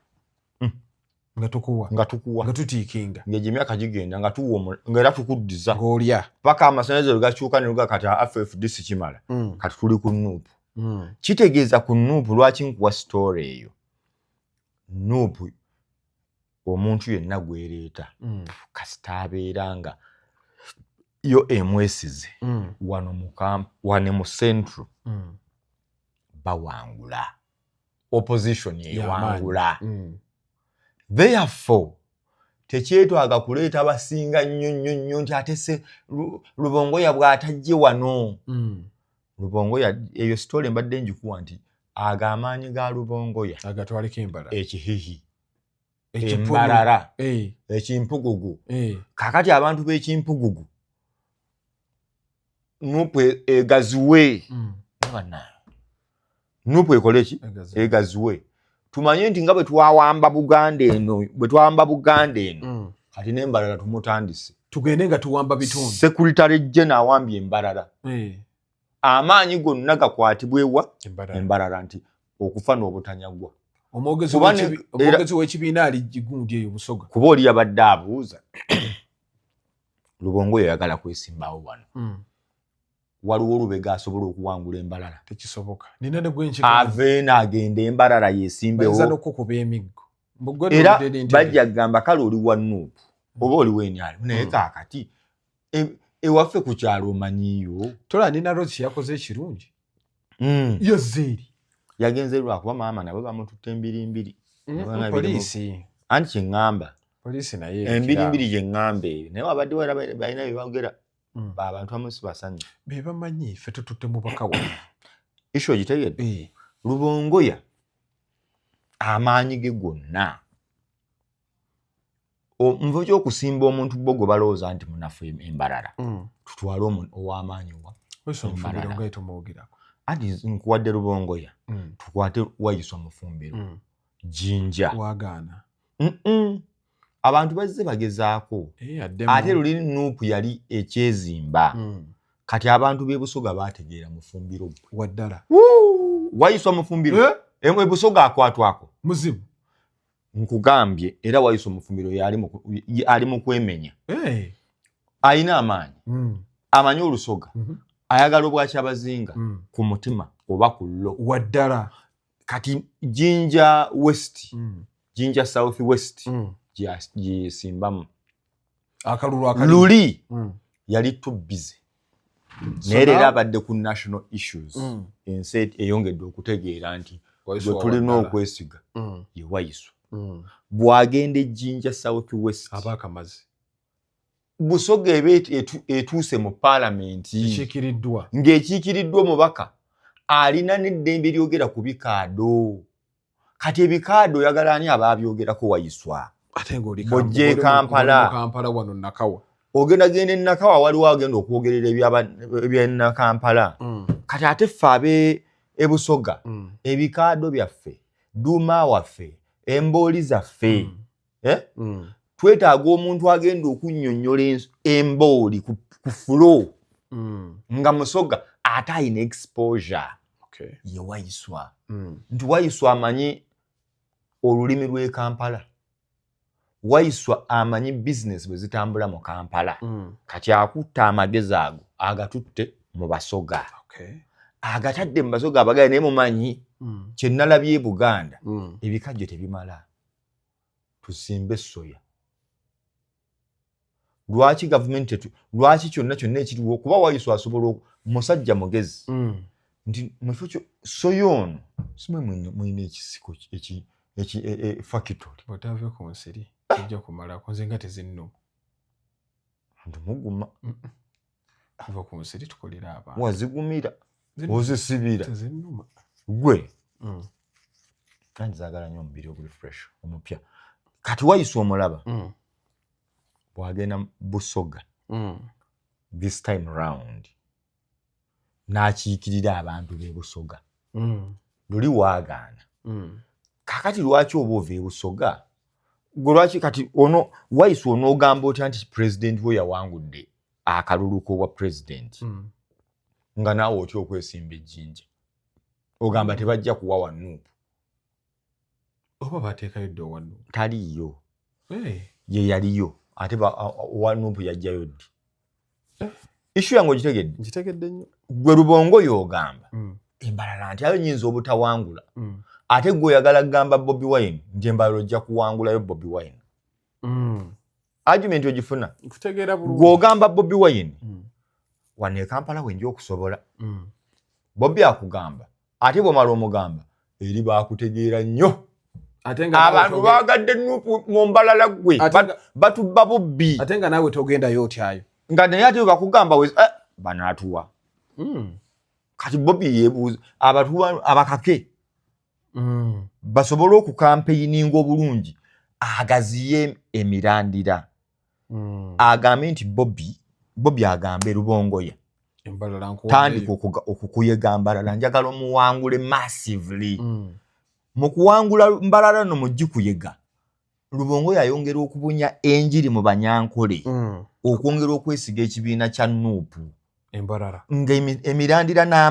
nga tukuwa
nga tutiikinga
ng'emyaka gigenda nga tuwa nga era tukuddiza
ng'olya
paka amasanyalaze gakyuka ne luga kati FFDC kimala kati tuli ku Nuupu kitegeeza ku Nuupu lwaki nkuwa story eyo Nuupu omuntu yenna gwereeta kasita abeera nga yo emwesize wano mu Central bawangula opposition yewangula therefore tekyetwaga kuleeta basinga nnyo nti ate se Rubongoya bw'atajje wano Rubongoya eyo story mbadde njikuwa nti agamaanyi ga Rubongoya
agatwaleko embala
ekihihi embarara ekimpugugu kakati abantu b'ekimpugugu Nuupu egaziwe Nuupu ekole ki egaziwe tumanye nti nga bwe twawamba Buganda eno kati n'embalala tumutandise
tugende nga tuwamba bitundu
Secretary General awambye embalala amaanyi gonna gakwatibwewa embalala nti okufa n'obutanyagwa
omwogezi w'ekibiina ali gundi eyo Busoga
kuba oli yabadde abuuza Rubongoya yagala kwesimbawo wano waliwo Lubega asobola okuwangula embalala
tekisoboka nina ne gwenki
ave n'agenda embalala yesimbewo
bayinza n'okukuba emiggo
era bajja kugamba kale oli wa Nuupu oba oli w'enyali naye kaakati ewaffe ku kyalo omanyiyo
tola nina Rozi yakoze ekirungi yazzeeri
yagenze lwakuba maama nabo bamututte embirimbiri
poliisi
anti kyeŋŋamba
poliisi naye
embirimbiri gye ŋŋamba eyo naye wabaddewo era balina bye boogera abantu abamu si basanyufu
be bamanyi ffe tututte mubaka wa
isho gitegedde Rubongoya amaanyi ge gonna nva ky'okusimba omuntu bo gwe balowooza nti munafu embalala tutwale ow'amaanyi wa anti nkuwadde Rubongoya tukwate Wayiso Mufumbiro Jinja
wagaana
abantu bazze bagezaako ate luli Nuupu yali ekyezimba kati abantu b'e Busoga baategeera Mufumbiro gwe
waddala
Wayiso Mufumbiro e Busoga akwatwako
muzibu
nkugambye era Wayiso Mufumbiro ali mu kwemenya alina amaanyi amanyi olusoga ayagala obwakyabazinga ku mutima oba ku llo
waddala
kati Jinja West Jinja South West gyesimbamu
akalulu
luli yali too busy Naye abadde ku national issues ensi eyongedde okutegeera nti gwe tulina okwesiga ye Wayiso. Bw'agenda Ejjinja South West
abakamazi
Busoga eba etuuse mu paalamenti ng'ekiikiriddwa omubaka alina n'eddembe lyogera ku bikaado. Kati ebikaado oyagala ani abaabyogerako Wayiswa? Bojje Kampala
wano Nakawa.
Ogendagenda Nakawa waliwo agenda okwogerera ebya Kampala. Kati ate ffe Busoga ebikaado byaffe, Duuma waffe, embooli zaffe. Twetaaga omuntu agenda okunnyonnyola embooli ku flow nga Musoga ate ayina exposure. Ye Wayiswa. Nti Wayiswa amanyi olulimi lw'e Kampala. Wayiswa amanyi business bwe zitambula mu Kampala. Kati akutta amagezi ago agatutte mu Basoga. Agatadde mu Basoga abagaya naye mumanyi kye nnalabye Buganda ebikajjo tebimala. Tusimbe soya. Lwaki government lwaki kyonna ekiriwo kuba Wayiswa asobola musajja mugezi. Nti mufo soya ono simwe mwine ekisiko factory.
Bw'otave ku nsiri kijja kumalako nze nga tezinnuma.
Ndumuguma.
Ava ku nsiri tukolera abantu.
Wazigumira. Ozisibira.
Tezinnuma.
Gwe. Kandi zaagala nnyo omubiri oguli fresh omupya. Kati Wayiswa omulaba. Bw'agenda Busoga. This time round. N'akiikirira abantu b'e Busoga. Luli waagaana. Kakati lwaki oba ova e Busoga? Gwe lwaki kati ono Wayiswa onoogamba otya nti president we yawangudde akalulu k'obwa president nga naawe otya okwesimba Ejjinja? Ogamba tebajja kuwa Wanuupu.
Oba bateekayo dda Wanuupu?
Taliyo. Ye yaliyo. Ate Wanuupu yajjayo ddi? Issue yange ogitegedde?
Ngitegedde nnyo.
Gwe Lubongo y'ogamba embalala nti ayo nyinza obutawangula. Ate gwe oyagala kugamba Bobi Wine nti embalala ojja kuwangulayo Bobi Wine. Argument ogifuna?
Kutegeera bulungi.
Gw'ogamba Bobi Wine wano e Kampala wenja okusobola. Bobi akugamba ate bw'omala omugamba eri baakutegeera nnyo. Abantu baagadde Nuupu mu mbalala gwe batubba bubbi.
Ate nga naawe togendayo otyayo.
Nga naye ate bakugamba banaatuwa. Kati Bobi yeebuuza abatuwa abakake basobole okukampeyininga obulungi agaziye emirandira. Agambe nti Bobi agambe Lubongoya tandika okukuyega mbalala njagala omuwangule massively. Mu kuwangula mbalala no mugikuyega Lubongoya ayongera okubunya enjiri mu Banyankole okwongera okwesiga ekibiina kya Nuupu
embalala
nga emirandira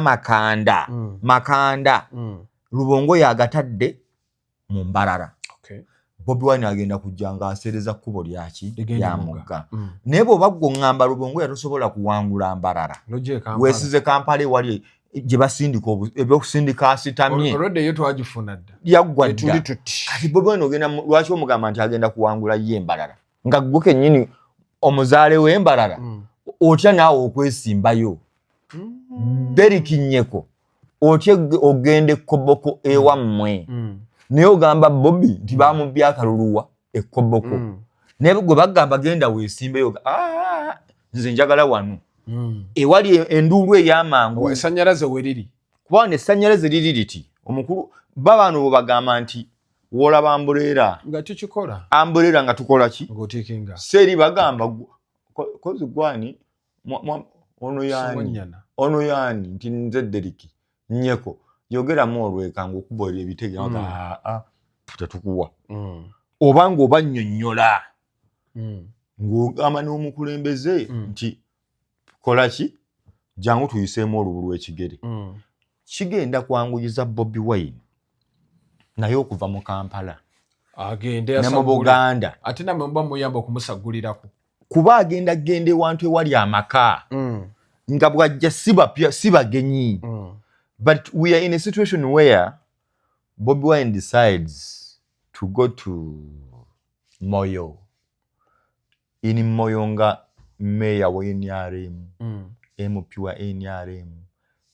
makanda Lubongoya agatadde mu mbalala. Bobi Wine agenda kujja nga asereza kkubo lyaki lya mugga. Naye bw'oba ggwe ngamba Lubongoya tosobola kuwangula mbalala. Weesize Kampala ewali gye basindika ebyokusindika asitamye.
Olwedde yo twagifuna dda.
Yaggwa dda. Kati Bobi Wine ogenda lwaki omugamba nti agenda kuwangula ye embalala? Nga ggwe kennyini omuzaale w'embalala otya naawe okwesimbayo. Derrick Nyeko otya ogende Koboko ewammwe. Naye ogamba Bobi nti bamubye akaluluwa Koboko. Naye gwe bagamba genda weesimbeyo. Nze njagala wano. Ewali enduulu ey'amangu.
Essannyalaze we liri.
Kubanga essannyalaze liri liti. Omukulu babano bwe bagamba nti w'olaba ambuleera.
Nga tukikola.
Ambuleera nga tukola ki?
Ng'oteekenga.
Seri bagamba kozi gwani ono yaani nti nze Derrick Nyeko yogeramu olweka ng'okuboolera ebitege tetukuwa. Oba ng'oba nnyonnyola ng'ogamba n'omukulembeze nti kola ki? Jangu tuyiseemu olubu lw'ekigere. Kigenda kwanguyiza Bobi Wine naye okuva mu Kampala
agende
ne mu Buganda
ate namwe mba muyamba okumusagulirako
kuba agenda ewantu ewali amaka nga bwajja si bagenyi. But we are in a situation where Bobi Wine decides to go to Moyo. In Moyo nga mayor w'NRM MP wa NRM,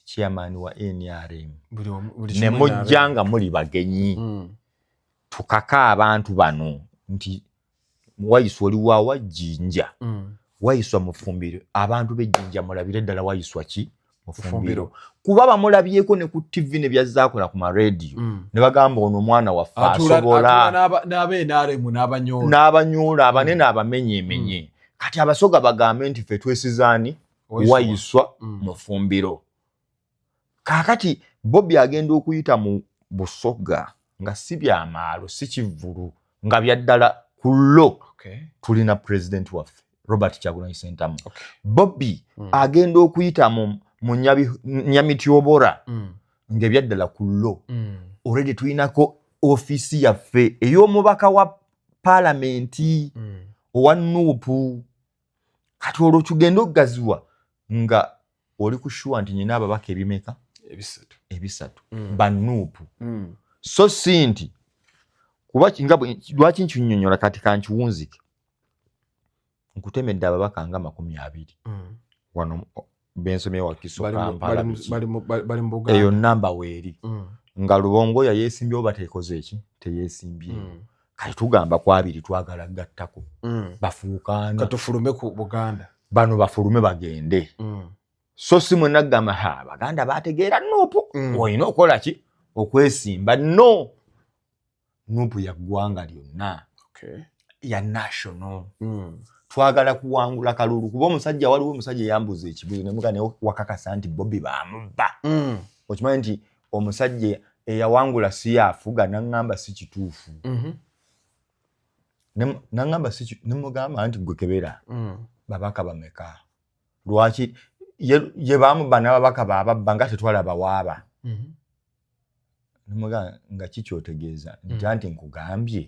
chairman wa NRM.
Buli
ne mujjanga muli bagenyi. Tukaka abantu bano nti Wayiso oli wa Wajjinja. Wayiso Mufumbiro. Abantu b'Ejjinja mulabire ddala Wayiso ki Mufumbiro. Kuba bamulabyeko ne ku TV ne byazzakola ku ma radio. Ne bagamba ono omwana waffe asobola.
n'abenaremu
n'abanyola abanene abamenye. Kati abasoga bagambe nti ffe twesizaani Wayiso Mufumbiro. Kakati Bobby agenda okuyita mu Busoga nga si byamaalo si kivulu nga byaddala kullo. Tulina president waffe Robert Kyagulanyi Ssentamu. Bobby agenda okuyita mu Nyamityobora nga byaddala kullo. Already tulinako ofisi yaffe ey'omubaka wa parliamenti owa Nuupu. Kati olwo tugenda okugaziwa nga oli kushuwa nti nyina ababaka ebimeka ebisatu ba Nuupu. So si nti kuba lwaki nkinyonyola kati kankiwunzike nkutemedde ababaka nga 20 wano bensomye Wakiso Kampala
bali mu Buganda
eyo namba weeri nga Lubongoya yeesimbyewo bateekoze eki teyeesimbye. Kati tugamba ku abiri twagala gattako bafuukana
katufulume ku Buganda
bano bafulume bagende. So si mwe nagamba Baganda bategeera Nuupu olina okukola ki okwesimba. No, Nuupu ya ggwanga lyonna ya national. Twagala kuwangula kalulu kuba omusajja waliwo omusajja yambuza ekibuzo ne mugane wakakasa nti Bobby bamubba. Okimanyi nti omusajja eyawangula si yafuga n'angamba si kituufu. N'angamba si nemugamba nti gwe kebera babaka bameka lwaki ye bamubba n'ababaka bababba nga tetwalaba waaba. Nemugamba nga kikyotegeeza nti nkugambye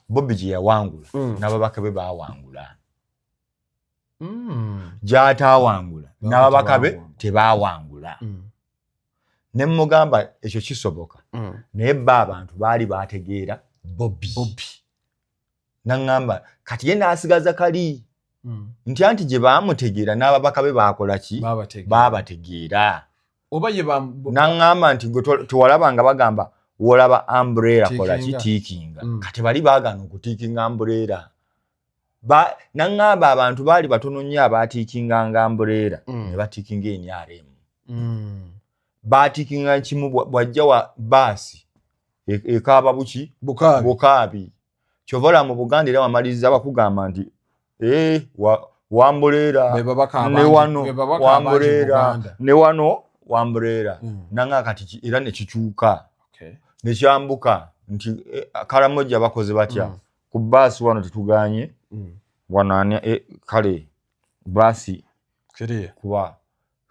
Bobby gye yawangula n'ababaka be baawangula. Gy'ataawangula n'ababaka be tebaawangula. Ne mugamba ekyo kisoboka naye bba abantu baali baategeera Bobby. N'angamba kati ye n'asigaza kali nti gye baamutegeera n'ababaka be baakola ki baabategeera.
Oba ye
n'angamba nti gwe tewalaba nga bagamba wolaba umbrella kola ki tiikinga. Kati bali baagana okutiikinga umbrella. N'angamba abantu baali batono nnyo abaatiikinganga umbrella ne batiikinga NRM. Baatiikinga kimu bwajja wa baasi ekaaba Bukaabi. Kyovola mu Buganda era wamaliriza bakugamba nti wambrella ne wano wambrella ne wano wambrella. Nanga kati era ne kikyuka ne kyambuka nti Karamoja bakoze batya ku baasi wano tetuganye wananya kale baasi kuba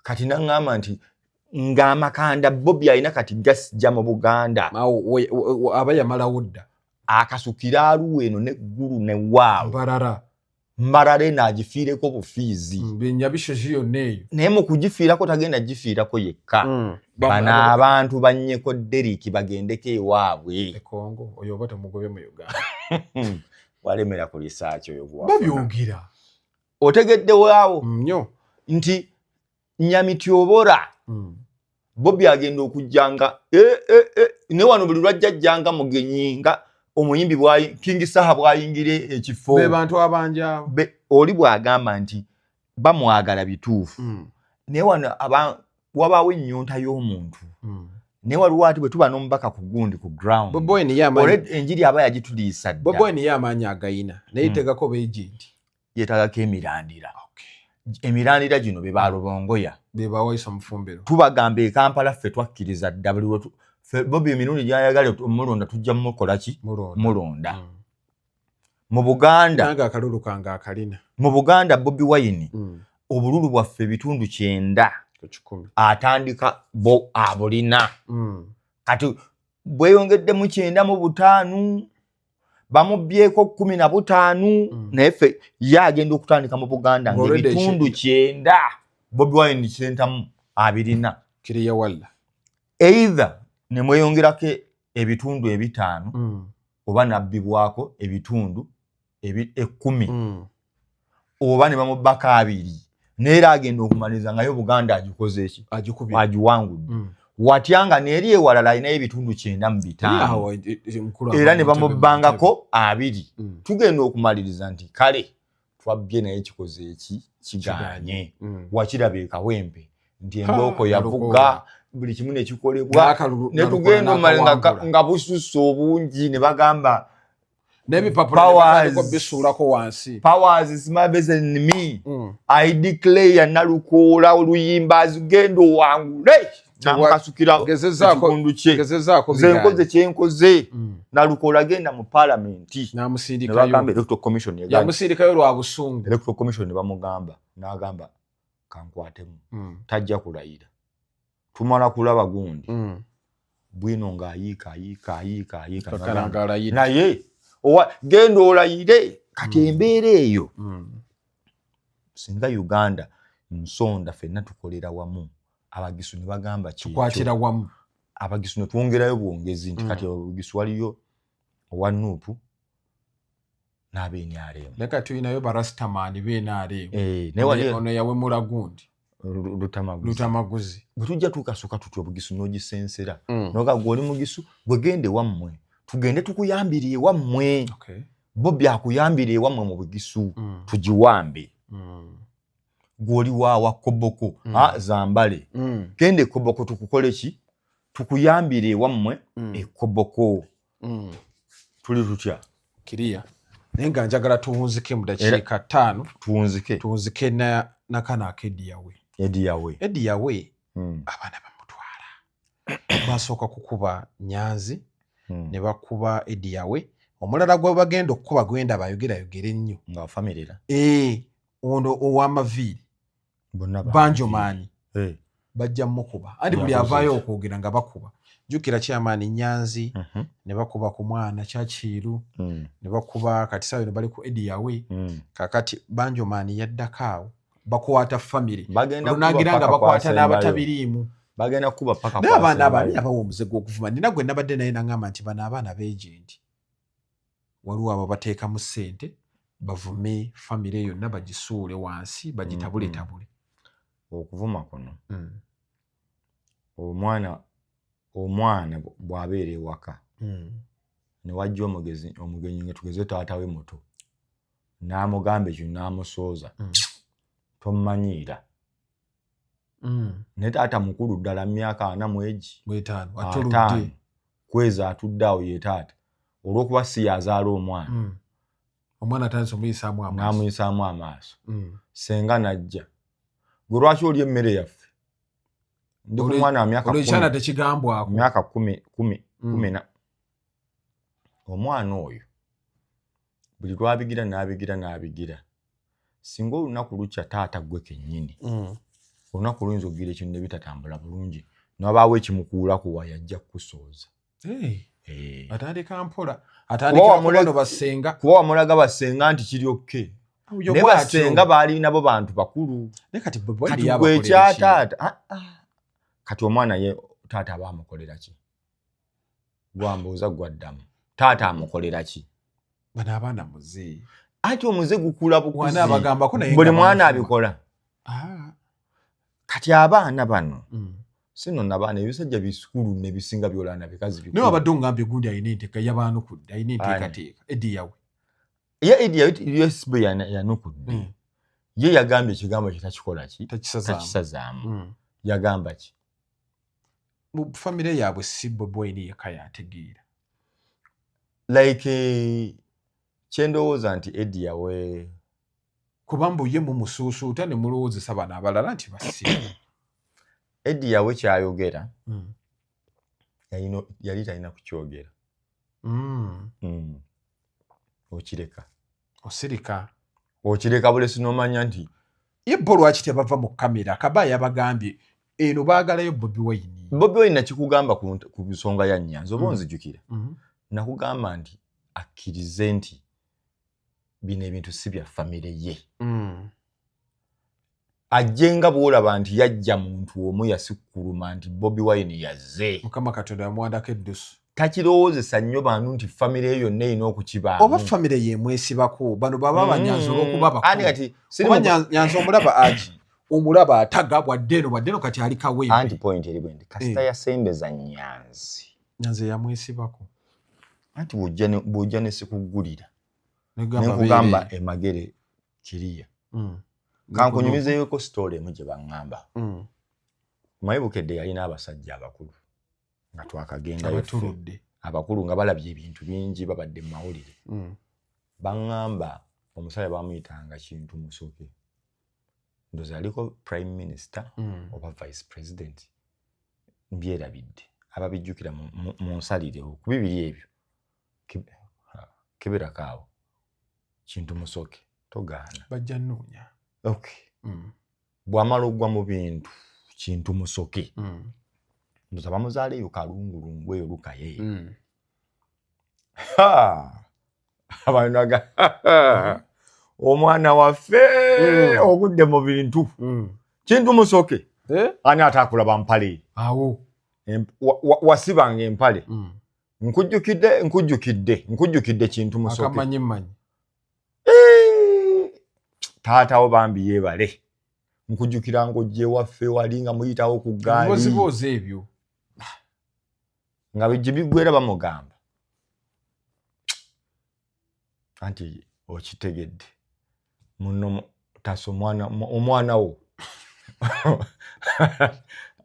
kati n'angamba nti ng'amakanda Bobby alina kati gasijja mu Buganda
aba yamalawo dda
akasukira aluweno n'eggulu ne waawo Mbarara n'agifiireko bufiizi
binyabishozi yonna eyo
naye mu kugifiirako tagenda gifiirako yekka. Bano abantu bannyeko Derrick bagendeko ewaabwe
Kongo oyo oba temugobe mu Uganda
walemera ku research oyo
babyogera
otegedde waawo
nnyo
nti Nyamityobora Bobby agenda okujjanga ne wano buli lwajjajjanga mugenyi nga omuyimbi King Saha bwayingire ekifo
be bantu abanja
oli bwagamba nti bamwagala bituufu naye wano wabaawo ennyonta y'omuntu naye waliwo ati bwe tuba n'omubaka ku gundi ku ground enjiri aba yagituliisa dda
Bobi Wine y'amaanyi agayina naye tegako beegenti
yeetagako emirandira. Emirandira gino be ba Lubongoya
be ba Wayiso Mufumbiro
tubagamba e Kampala ffe twakkiriza dda buli Bobby emirundi gy'ayagala omulonda tujja mukola ki mulonda. Mu Buganda
nanga akalulu kanga akalina
mu Buganda Bobby Wine obululu bwaffe bitundu 9 atandika bo abulina kati bweyongedde mu 9 mu 5 bamubbyeko 15 naye ffe yagenda okutandika mu Buganda ng'ebitundu 9 Bobby Wine Ssentamu abirina
kiriya walla
either ne mweyongerako ebitundu 5 oba nabbibwako ebitundu 10 oba ne bamubaka 2 neera agenda okumaliriza ngayo Buganda agikoze eki agiwangudde watyanga neeri ewalala alinayo ebitundu 95 era ne bamubbangako 2 tugenda okumaliriza nti kale twabbye naye kikoze eki kiganye wakiraba ekawempe nti embooko yavuga buli kimu nekikolebwa ne tugenda omaliriza nga bususse obungi ne bagamba powers smartest enemy I declare Nalukoola oluyimbazi genda owangule namukasukira ekikundu kye zenkoze kyenkoze Nalukoola genda mu parliament namusindikayo electoral commission
yamusindikayo lwa busungu
electoral commission bamugamba n'agamba kankwatemu tajja kulayira tumala kulaba gundi bwino ng'ayiika naye genda olayire kati embeera eyo singa Uganda nsonda ffenna tukolera wamu abagisu ne bagamba
kikwatira wamu
abagisu ne twongerayo bwongezi nti kati abagisu waliyo owa Nuupu n'ab'NRM
leka tuyinayo barasitamani b'NRM ono yawemula gundi Lutamaguzi
bwe tujja tukasuka tutyo Bugisu n'ogisensera noga gw'oli Mugisu bwe gende wammwe tugende tukuyambire ewammwe bo byakuyambire ewammwe mu Bugisu tugiwambe gw'oli waawa Koboko Zambale gende Koboko tukukole ki tukuyambire ewammwe Koboko tuli tutya
kiriya naye nga njagala tuwunzike mu dakiika 5 tuwunzike na kana ak'Ediyawe abaana bamutwala basooka kukuba Nyanzi ne bakuba Ediyawe omulala gwe bagenda okukuba gwenda bayogera ennyo
ng'afamirira
ono ow'amaviiri Banjomaani bajja mukuba andi buli avaayo okwogera nga bakuba jjukira kyamaani Nyanzi ne bakuba ku mwana Kyakiiru ne bakuba kati saawa bali ku Ediyawe kakati Banjomaani yaddakaawo bakwata family lunagira nga bakwata n'abatabiriimu
bagenda kuba paka
kwa n'abaana abali abawo omuze gw'okuvuma nina gwe nabadde naye nangamba nti bano abaana b'agenti waliwo abo bateeka mu ssente bavume family yonna bagisuule wansi bagitabule
okuvuma kuno omwana bw'abeera ewaka ne wajja omugenyi nga tugeze taata we muto n'amugamba ekyo n'amusooza tomanyiira ne taata mukulu ddala myaka 45 kweza atudde awo ye taata olw'okuba si yazaala
omwana atandise
n'amuyisaamu amaaso senga najja gwe lwaki oli emmere yaffe ndi ku mwana wa myaka 10 omwana oyo buli lwabigira n'abigira singa olunaku lukya taata gwe kennyini olunaku luyinza okugira ekintu ne bitatambula bulungi n'abaawo ekimukuula kuwa yajja kukusooza
atandika mpola atandika basenga
kuba wamulaga basenga nti kiri okke ne basenga baali nabo bantu bakulu
kati
gwe kyataata kati omwana ye taata aba amukolera ki gwambuuza gwaddamu taata amukolera ki
bano abaana muze
ati omuze gukula bukuzi
buli
mwana abikola kati abaana bano sino nabaana ebisajja bisukulu ne bisinga byolana bikazi bikulu
naye abadde ongambye gundi ayina enteeka y'abaanukudde ayina enteekateeka Ediyawe
USB yanukudde ye yagambye ekigambo kitakikola ki takisazaamu yagamba ki
mu famire yaabwe si Bobi Wine yekka yategeera
like kyendowooza nti Ediyawe
kuba mbu ye mumusuusuuta ne mulowoozesa bano abalala nti basibe
Ediyawe kyayogera yali talina kukyogera okireka bulesi n'omanya nti
ye bo lwaki tebava mu kamera kaba yabagambye eno baagalayo Bobi Wine
nakikugamba ku nsonga ya Nyanzi oba onzijukira nakugamba nti akkirize nti bino ebintu si bya famire ye ajje nga bw'olaba nti yajja muntu omu yasikkuluma nti Bobi Wine yazze
Mukama Katonda yamwandako eddusu
takirowoozesa nnyo bantu nti famire eyo yonna erina okukibaamu
oba famire yemwesibako bano baba banyanza olw'okuba
bakulu
nyanza omulaba agi omulaba ataga bwaddeno kati ali kawempe
anti point eri bwendi kasita yasembeza Nyanzi
yamwesibako
anti bw'ojja ne sikugulira nekugamba emagere kiriya kankunyumizeeyoko sitole emu gye baŋŋamba mayibukedde yalina abasajja abakulu nga twakagendayo abakulu nga balabye ebintu bingi babadde mu mawulire baŋŋamba omusajja bamuyitanga Kintu Musoke ndoza aliko prime minister oba vice president mbyerabidde ababijjukira mu nsalire ku bibiri ebyo keberakaawo Kintu Musoke togaana
bajja nnoonya
okay bw'amala ogwa mu bintu Kintu Musoke ndoza bamuzaaleyo kalungulungu eyo lukaye abanaga omwana waffe ogudde mu bintu Kintu Musoke ani atakulaba mpale
awo
wasibanga empale nkujjukidde Kintu Musoke
akamanyi
taatawo bambi yeebale nkujjukira ng'ojje waffe wali nga muyitawo ku gaali
bozibooza ebyo
nga bijje biggwera bamugamba anti okitegedde muno taso omwana wo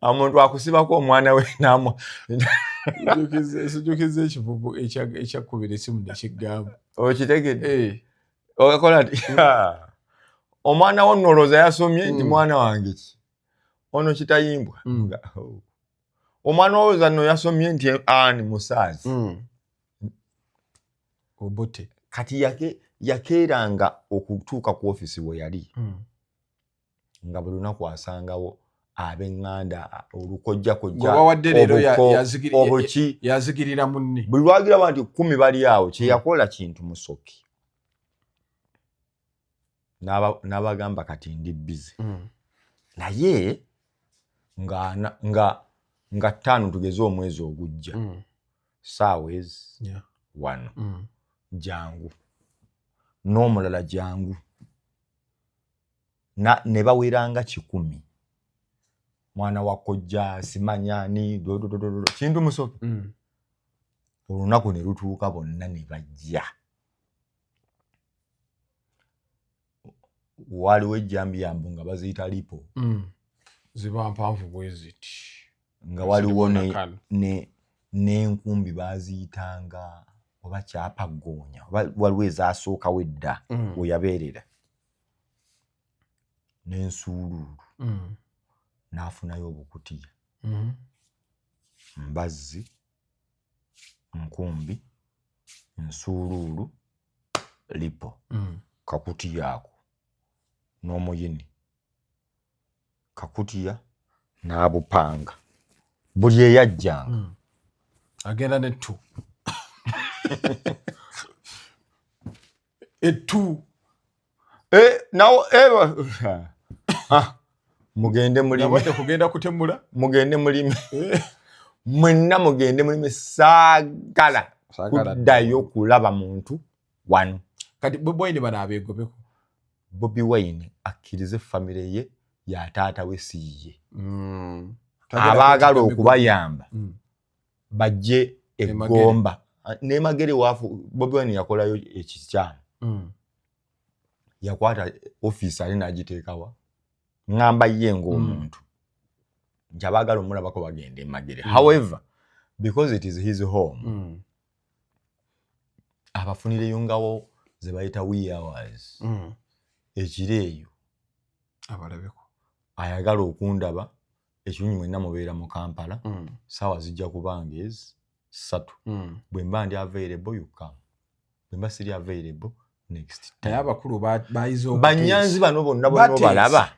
omuntu akusibako omwana we
sijukiza ekivubu ekyakubira esimu nekiggamba
okitegedde okakola nti omwana wo noloza yasomye nti mwana wange ki ono kitayimbwa omwana wo zanno yasomye nti ani musaazi
obote
kati yakeeranga okutuuka ku ofisi we yali nga buli lunaku asangawo ab'eŋŋanda olukojjakojja
obuki yazigirira munne
buli lwagiraba nti 10 bali awo kyeyakola Kintu Musoke n'abagamba kati ndi bize naye nga 5 tugeze omwezi ogujja saawa ezi 1 jangu n'omulala jangu ne baweranga 100 mwana wa kojja simanyani Kintu Musoke olunaku ne lutuuka bonna ne bajja waliwo ejjambiyambu nga baziyita lipo
ziba mpanvu bweziti
nga waliwo n'enkumbi baziyitanga oba kyapagoonya waliwo ezasookawo edda weyabeerera n'ensuuluulu n'afunayo obukutiya mbazzi nkumbi ensuuluulu lipo kakutiya ako n'omuyini kakutiya n'abupanga buli eyajjanga
agenda nettu ettu
nawo mugende mulime
kugenda kutemula
mugende mulime mwenna mugende mulime saagala kuddayo kulaba muntu wano
kati Bobi Wine bano abeegobeko
Bobi Wine akkirize famire ye ya taata we siye abaagala okubayamba bajje eggomba n'emagere waafu Bobi Wine yakolayo ekikyamu yakwata ofiisi ali n'agiteekawa ngamba ye ng'omuntu nti abaagala omulabako bagenda emagere however because it is his home abafunireyo ngawo ze bayita wee hours ekiro eyo
abalabeko
ayagala okundaba ekinyonyi mwenna mubeera mu Kampala saawa zijja kubanga ezi 3 bwe mba ndi available you come bwe mba siri available next
naye abakulu bayize
Banyanzi bano bonna balaba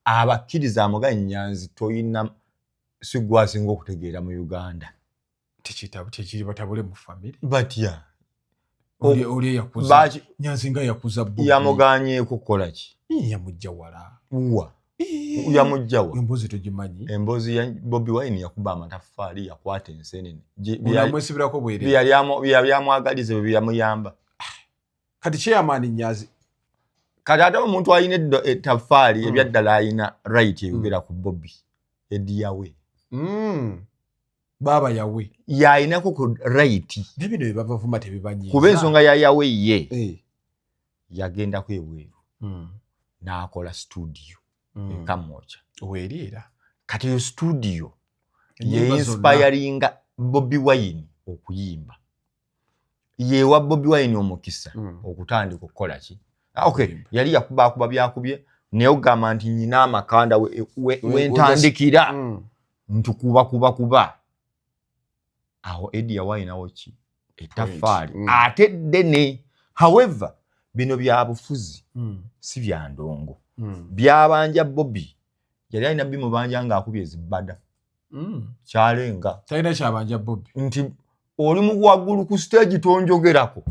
abakkiriza amuga Nyanzi toyina sigwasinga okutegeera mu Uganda
tekiri batabule mu family
batya
oli yakuza Nyanzi nga yakuza Bobi
yamuganyeeko kukola ki
yamujja wala
wa yamujjawa
embozi togimanyi
embozi ya Bobi Wine yakuba amataffaali yakwata ensenene
unamwesibirako bwere
byamwagaliza byamuyamba
kati chairman nyazi
kati ate omuntu alina ettaffaali ebyaddala alina right eyogera ku Bobi Eddie Yawe
baba yawe
yayinako ku right
nebino bebavuma tebibanyiza
kuba ensonga ya Yawe ye yagenda kwebweru n'akola studio Kamwocha
weerira
kati yo studio ye inspiringa Bobi Wine okuyimba yewa Bobi Wine omukisa okutandika okukola ki okay yali yakuba byakubye naye ogamba nti nyina amakanda wentandikira ntukuba aho Eddie Yawe nawo ki ettaffaali ate ddene however bino bya bufuzi si bya ndongo byabanja Bobi yali alina bimubanja ng'akubye ezibbada kyalenga
talina kyabanja Bobi
nti oli mu waggulu ku stage tonjogerako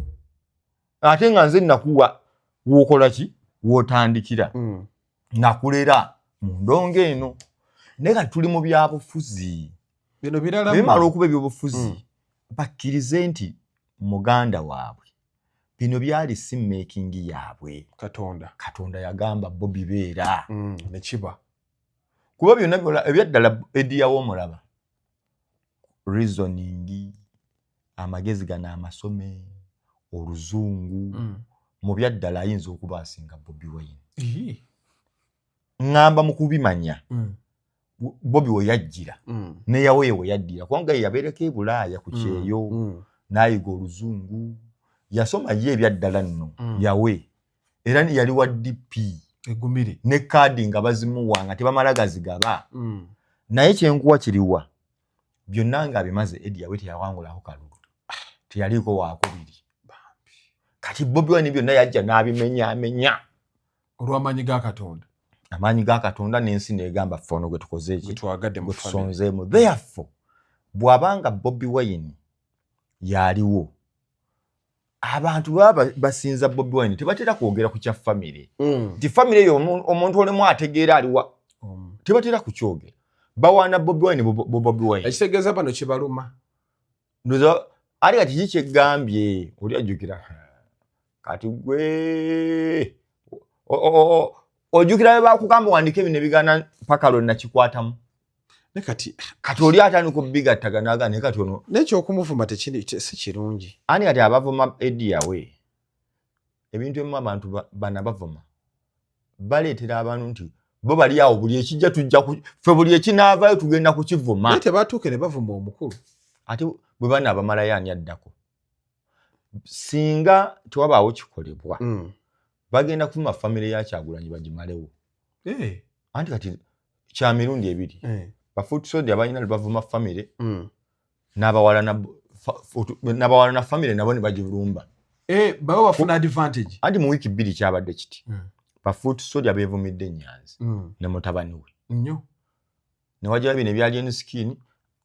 ate nga nze nakuwa wokola ki wotandikira nakulera mu ndongo eno naye kati tuli mu byabufuzi
bino birala
bimala okuba ebyobufuzi bakkirize nti muganda waabwe bino byali sim making yaabwe Katonda yagamba Bobi beera
nekiba
kuba byonna ebyaddala Eddie Yawe omulaba reasoning amagezi gana amasome oluzungu mu byaddala ayinza okuba asinga Bobi Wine ngamba mu kubimanya Bobi we yajjira ne Yawe we yaddira kubanga yabeereko e Bulaaya ku kyeyo n'ayiga oluzungu yasoma ye ebyaddala nno Yawe era yali wa DP
egumire
ne kaadi nga bazimuwa nga tebamala gazigaba naye kyenkuwa kiriwa byonna nga bimaze Eddie Yawe teyawangulako kalulu teyaliko wakubiri kati Bobi Wine byonna yajja n'abimenya
olw'amaanyi ga Katonda
amaanyi ga Katonda n'ensi n'egamba ffe gwe tukoze eki
gwe
tusonzeemu therefore bw'abanga Bobi Wine yaliwo abantu baba basinza Bobi Wine tebatera kwogera ku kya family nti family eyo omuntu olemu ategeera aliwa tebatera kukyogera bawaana Bobi Wine Bobi Wine
ekitegeeza bano kibaluma
ndoza ali kati kikyegambye oli ajjukira kati gwe ojjukira bye bakugamba wandika ebino ebigaana paka lwonna kikwatamu
ne kati
oli atandika okubigattaganaga naye kati ono
n'ekyokumuvuma si kirungi
ani kati abavuma Eddie Yawe ebintu ebimu abantu bana bavuma baleetera abantu nti bo bali awo buli ekijja tujja ffe buli ekinaavaayo tugenda kukivuma
naye tebatuuke ne bavuma omukulu
ate bwe bana abamalayo ani addako singa tewabaawo kikolebwa bagenda kuvuma famire ya Kyagulanyi bagimalewo anti kati kya mirundi ebiri bafuuti soja balina bavuma famire n'abawala na famire nabo ne bagirumba
bawe bafuna advantage
anti mu wiiki bbiri kyabadde kiti bafuuti soja beevumidde Nyanzi ne mutabani we
nnyo
ne wajja bino ebyali enskin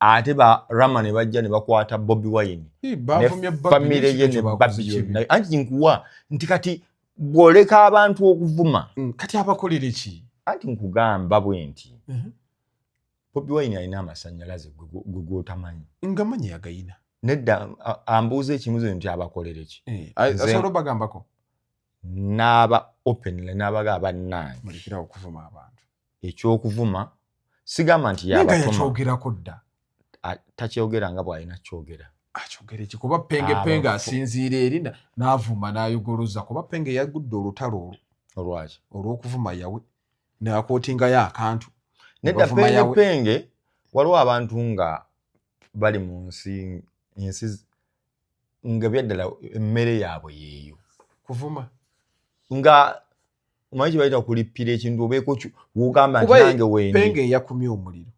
ate ba Rama ne bajja ne bakwata Bobi Wine ne famire ye ne babbi anti nkuwa nti kati bw'oleka abantu okuvuma
kati abakolere ki
anti nkugamba bwe nti Bobi Wine alina amasannyalaze gw'otamanyi
nga manyi agayina
nedda ambuuza ekimuzo nti abakolere ki
asobola obagambako
n'aba openly n'abaga bannange
mulikira okuvuma abantu
ekyokuvuma sigamba nti
yabatuma dda
takyogera nga bw'alina kyogera
akyogera eki kuba penge asinziira eri n'avuma n'ayogoloza kuba penge yagudde olutalo
olwaki
olw'okuvuma Yawe n'akootingayo akantu
nedda penge waliwo abantu nga bali mu nsi nga byaddala emmere yaabwe yeeyo
kuvuma
nga omanyi kye bayita kulippira ekintu obeeko wogamba nti nange wendi
penge eyakumye omuliro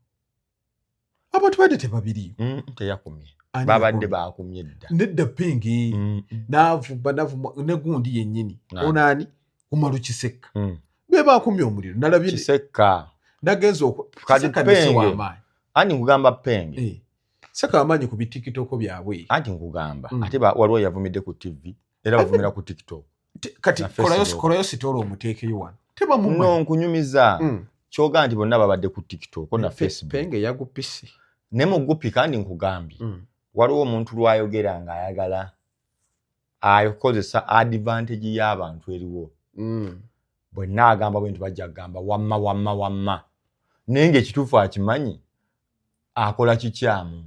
abantu badde tebabiriyo
teyakumye babadde bakumye dda
nedda penge n'avuma ne gundi yennyini onaani Umalukisekka be bakumye omuliro nalabye
Kisekka
nagenza
kati penge ani nkugamba penge
seka amaanyi ku bitikitoko byabwe
anti nkugamba ate waliwo yavumidde ku TV era bavumira ku TikTok
kati kolayo sitolo omuteekeyo wano
no nkunyumiza kyoga nti bonna babadde ku TikTok na Facebook
penge yagupisi
ne mu gupi kandi nkugambye waliwo omuntu lwayogera nga ayagala ayokozesa advantage y'abantu eriwo bwe naagamba bwe ntibajja kugamba wamma naye ng'ekituufu akimanyi akola kikyamu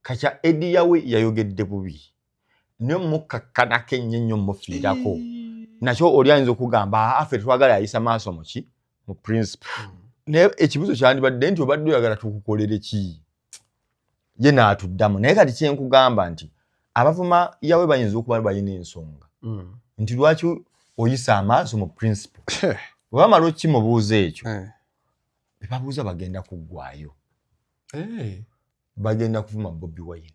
kaca Eddie yawe yayogedde bubi naye mukakkanako ennyo mufiirako nakyo oli ayinza okugamba affe twagala ayisa maaso muki mu principle naye ekibuzo kyandibadde nti obadde oyagala tukukolere ki ye n'atuddamu naye kati kyenkugamba nti abavuma yawe bayinza okuba balina ensonga nti lwaki oyisa amaaso mu principle wamala okimubuuza ekyo bebabuuza bagenda kuggwayo bagenda kuvuma Bobi Wine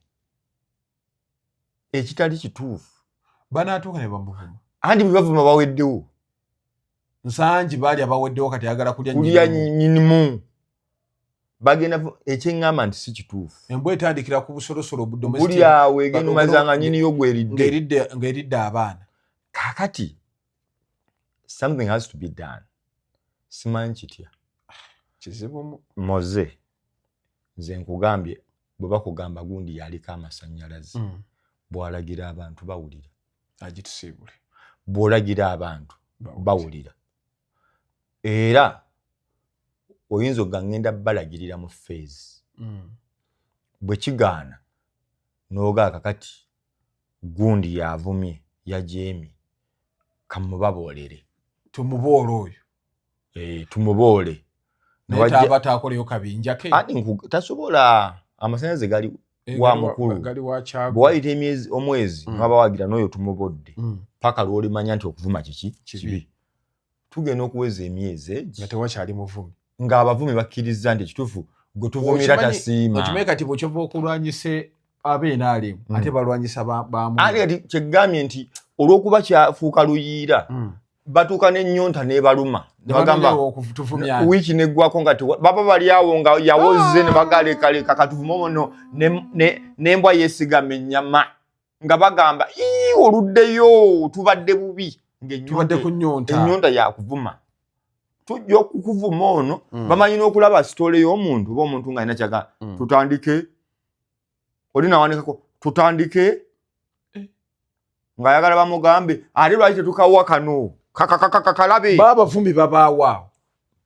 ekitali kituufu
banaatuuka ne bamuvuma
andi bwe baweddewo
nsangi baali abaweddewo kati ayagala kulya
nyinimu bagenda ekyeŋŋamba nti si kituufu
embwa etandikira ku busolosolo
buli awo egenda omazanga nyiniyo
ng'eridde abaana
kaakati something has to be done simanyi kitya
kizibu
moze nze nkugambye bwe bakugamba gundi yaliko amasannyalaze bw'alagira abantu bawulira
agitusiibule
bw'olagira abantu bawulira era oyinza okugangenda balagirira mu phase bwe kigaana n'ogaa kakati gundi yavumye yajeemi kamubaboolere
tumuboole oyo
tumuboole
netaaba taakoleyo kabinja ke
tasobola amasannyalaze gali wa mukulu bwe wayita omwezi naba wagira n'oyo tumubodde paka lw'olimanya nti okuvuma kiki kibi tugenda okuweza emyezi egi
nga tewakyali muvumi
ng'abavumi bakkiriza nti ekituufu gwe tuvumira tasiima
okimanyi kati bwekyova okulwanyise ab'NRM ate balwanyisa
ate kati kyegambye nti olw'okuba kyafuuka luyiira batuuka n'ennyonta n'ebaluma nebagamba wiiki neggwako nga baba bali awo nga yawoze ne bagalekaleka katuvuma ono n'embwa yeesigama ennyama nga bagamba oluddeyo tubadde bubi ng'ennyonta yakuvuma tujja okukuvuma ono bamanyi n'okulaba sitole y'omuntu oba omuntu ng'alina kyaga tutandike oli nawanikako tutandike ng'ayagala bamugambe ate lwaki tetukawa kano kakalabe
babavumi babaawo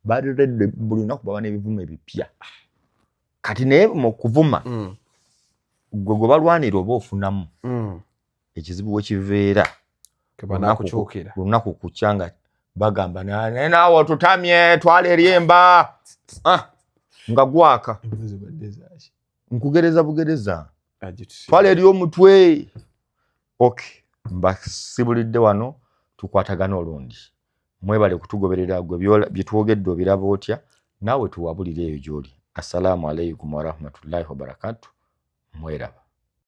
baredde buli lunaku baba n'ebivumo ebipya kati naye mu kuvuma gwe balwanira oba ofunamu ekizibu we kiveera lunaku kukyanga bagamba naye naawe tutamye twala eryemba nga gwaka nkugereza bugereza twala eri omutwe mbasibulidde wano tukwatagana olundi mwebale kutugoberera gwe byetwogedde obiraba otya naawe tuwabulire eyo gy'oli. Assalamu alaikum warahmatullahi wabarakatuh. Mweraba.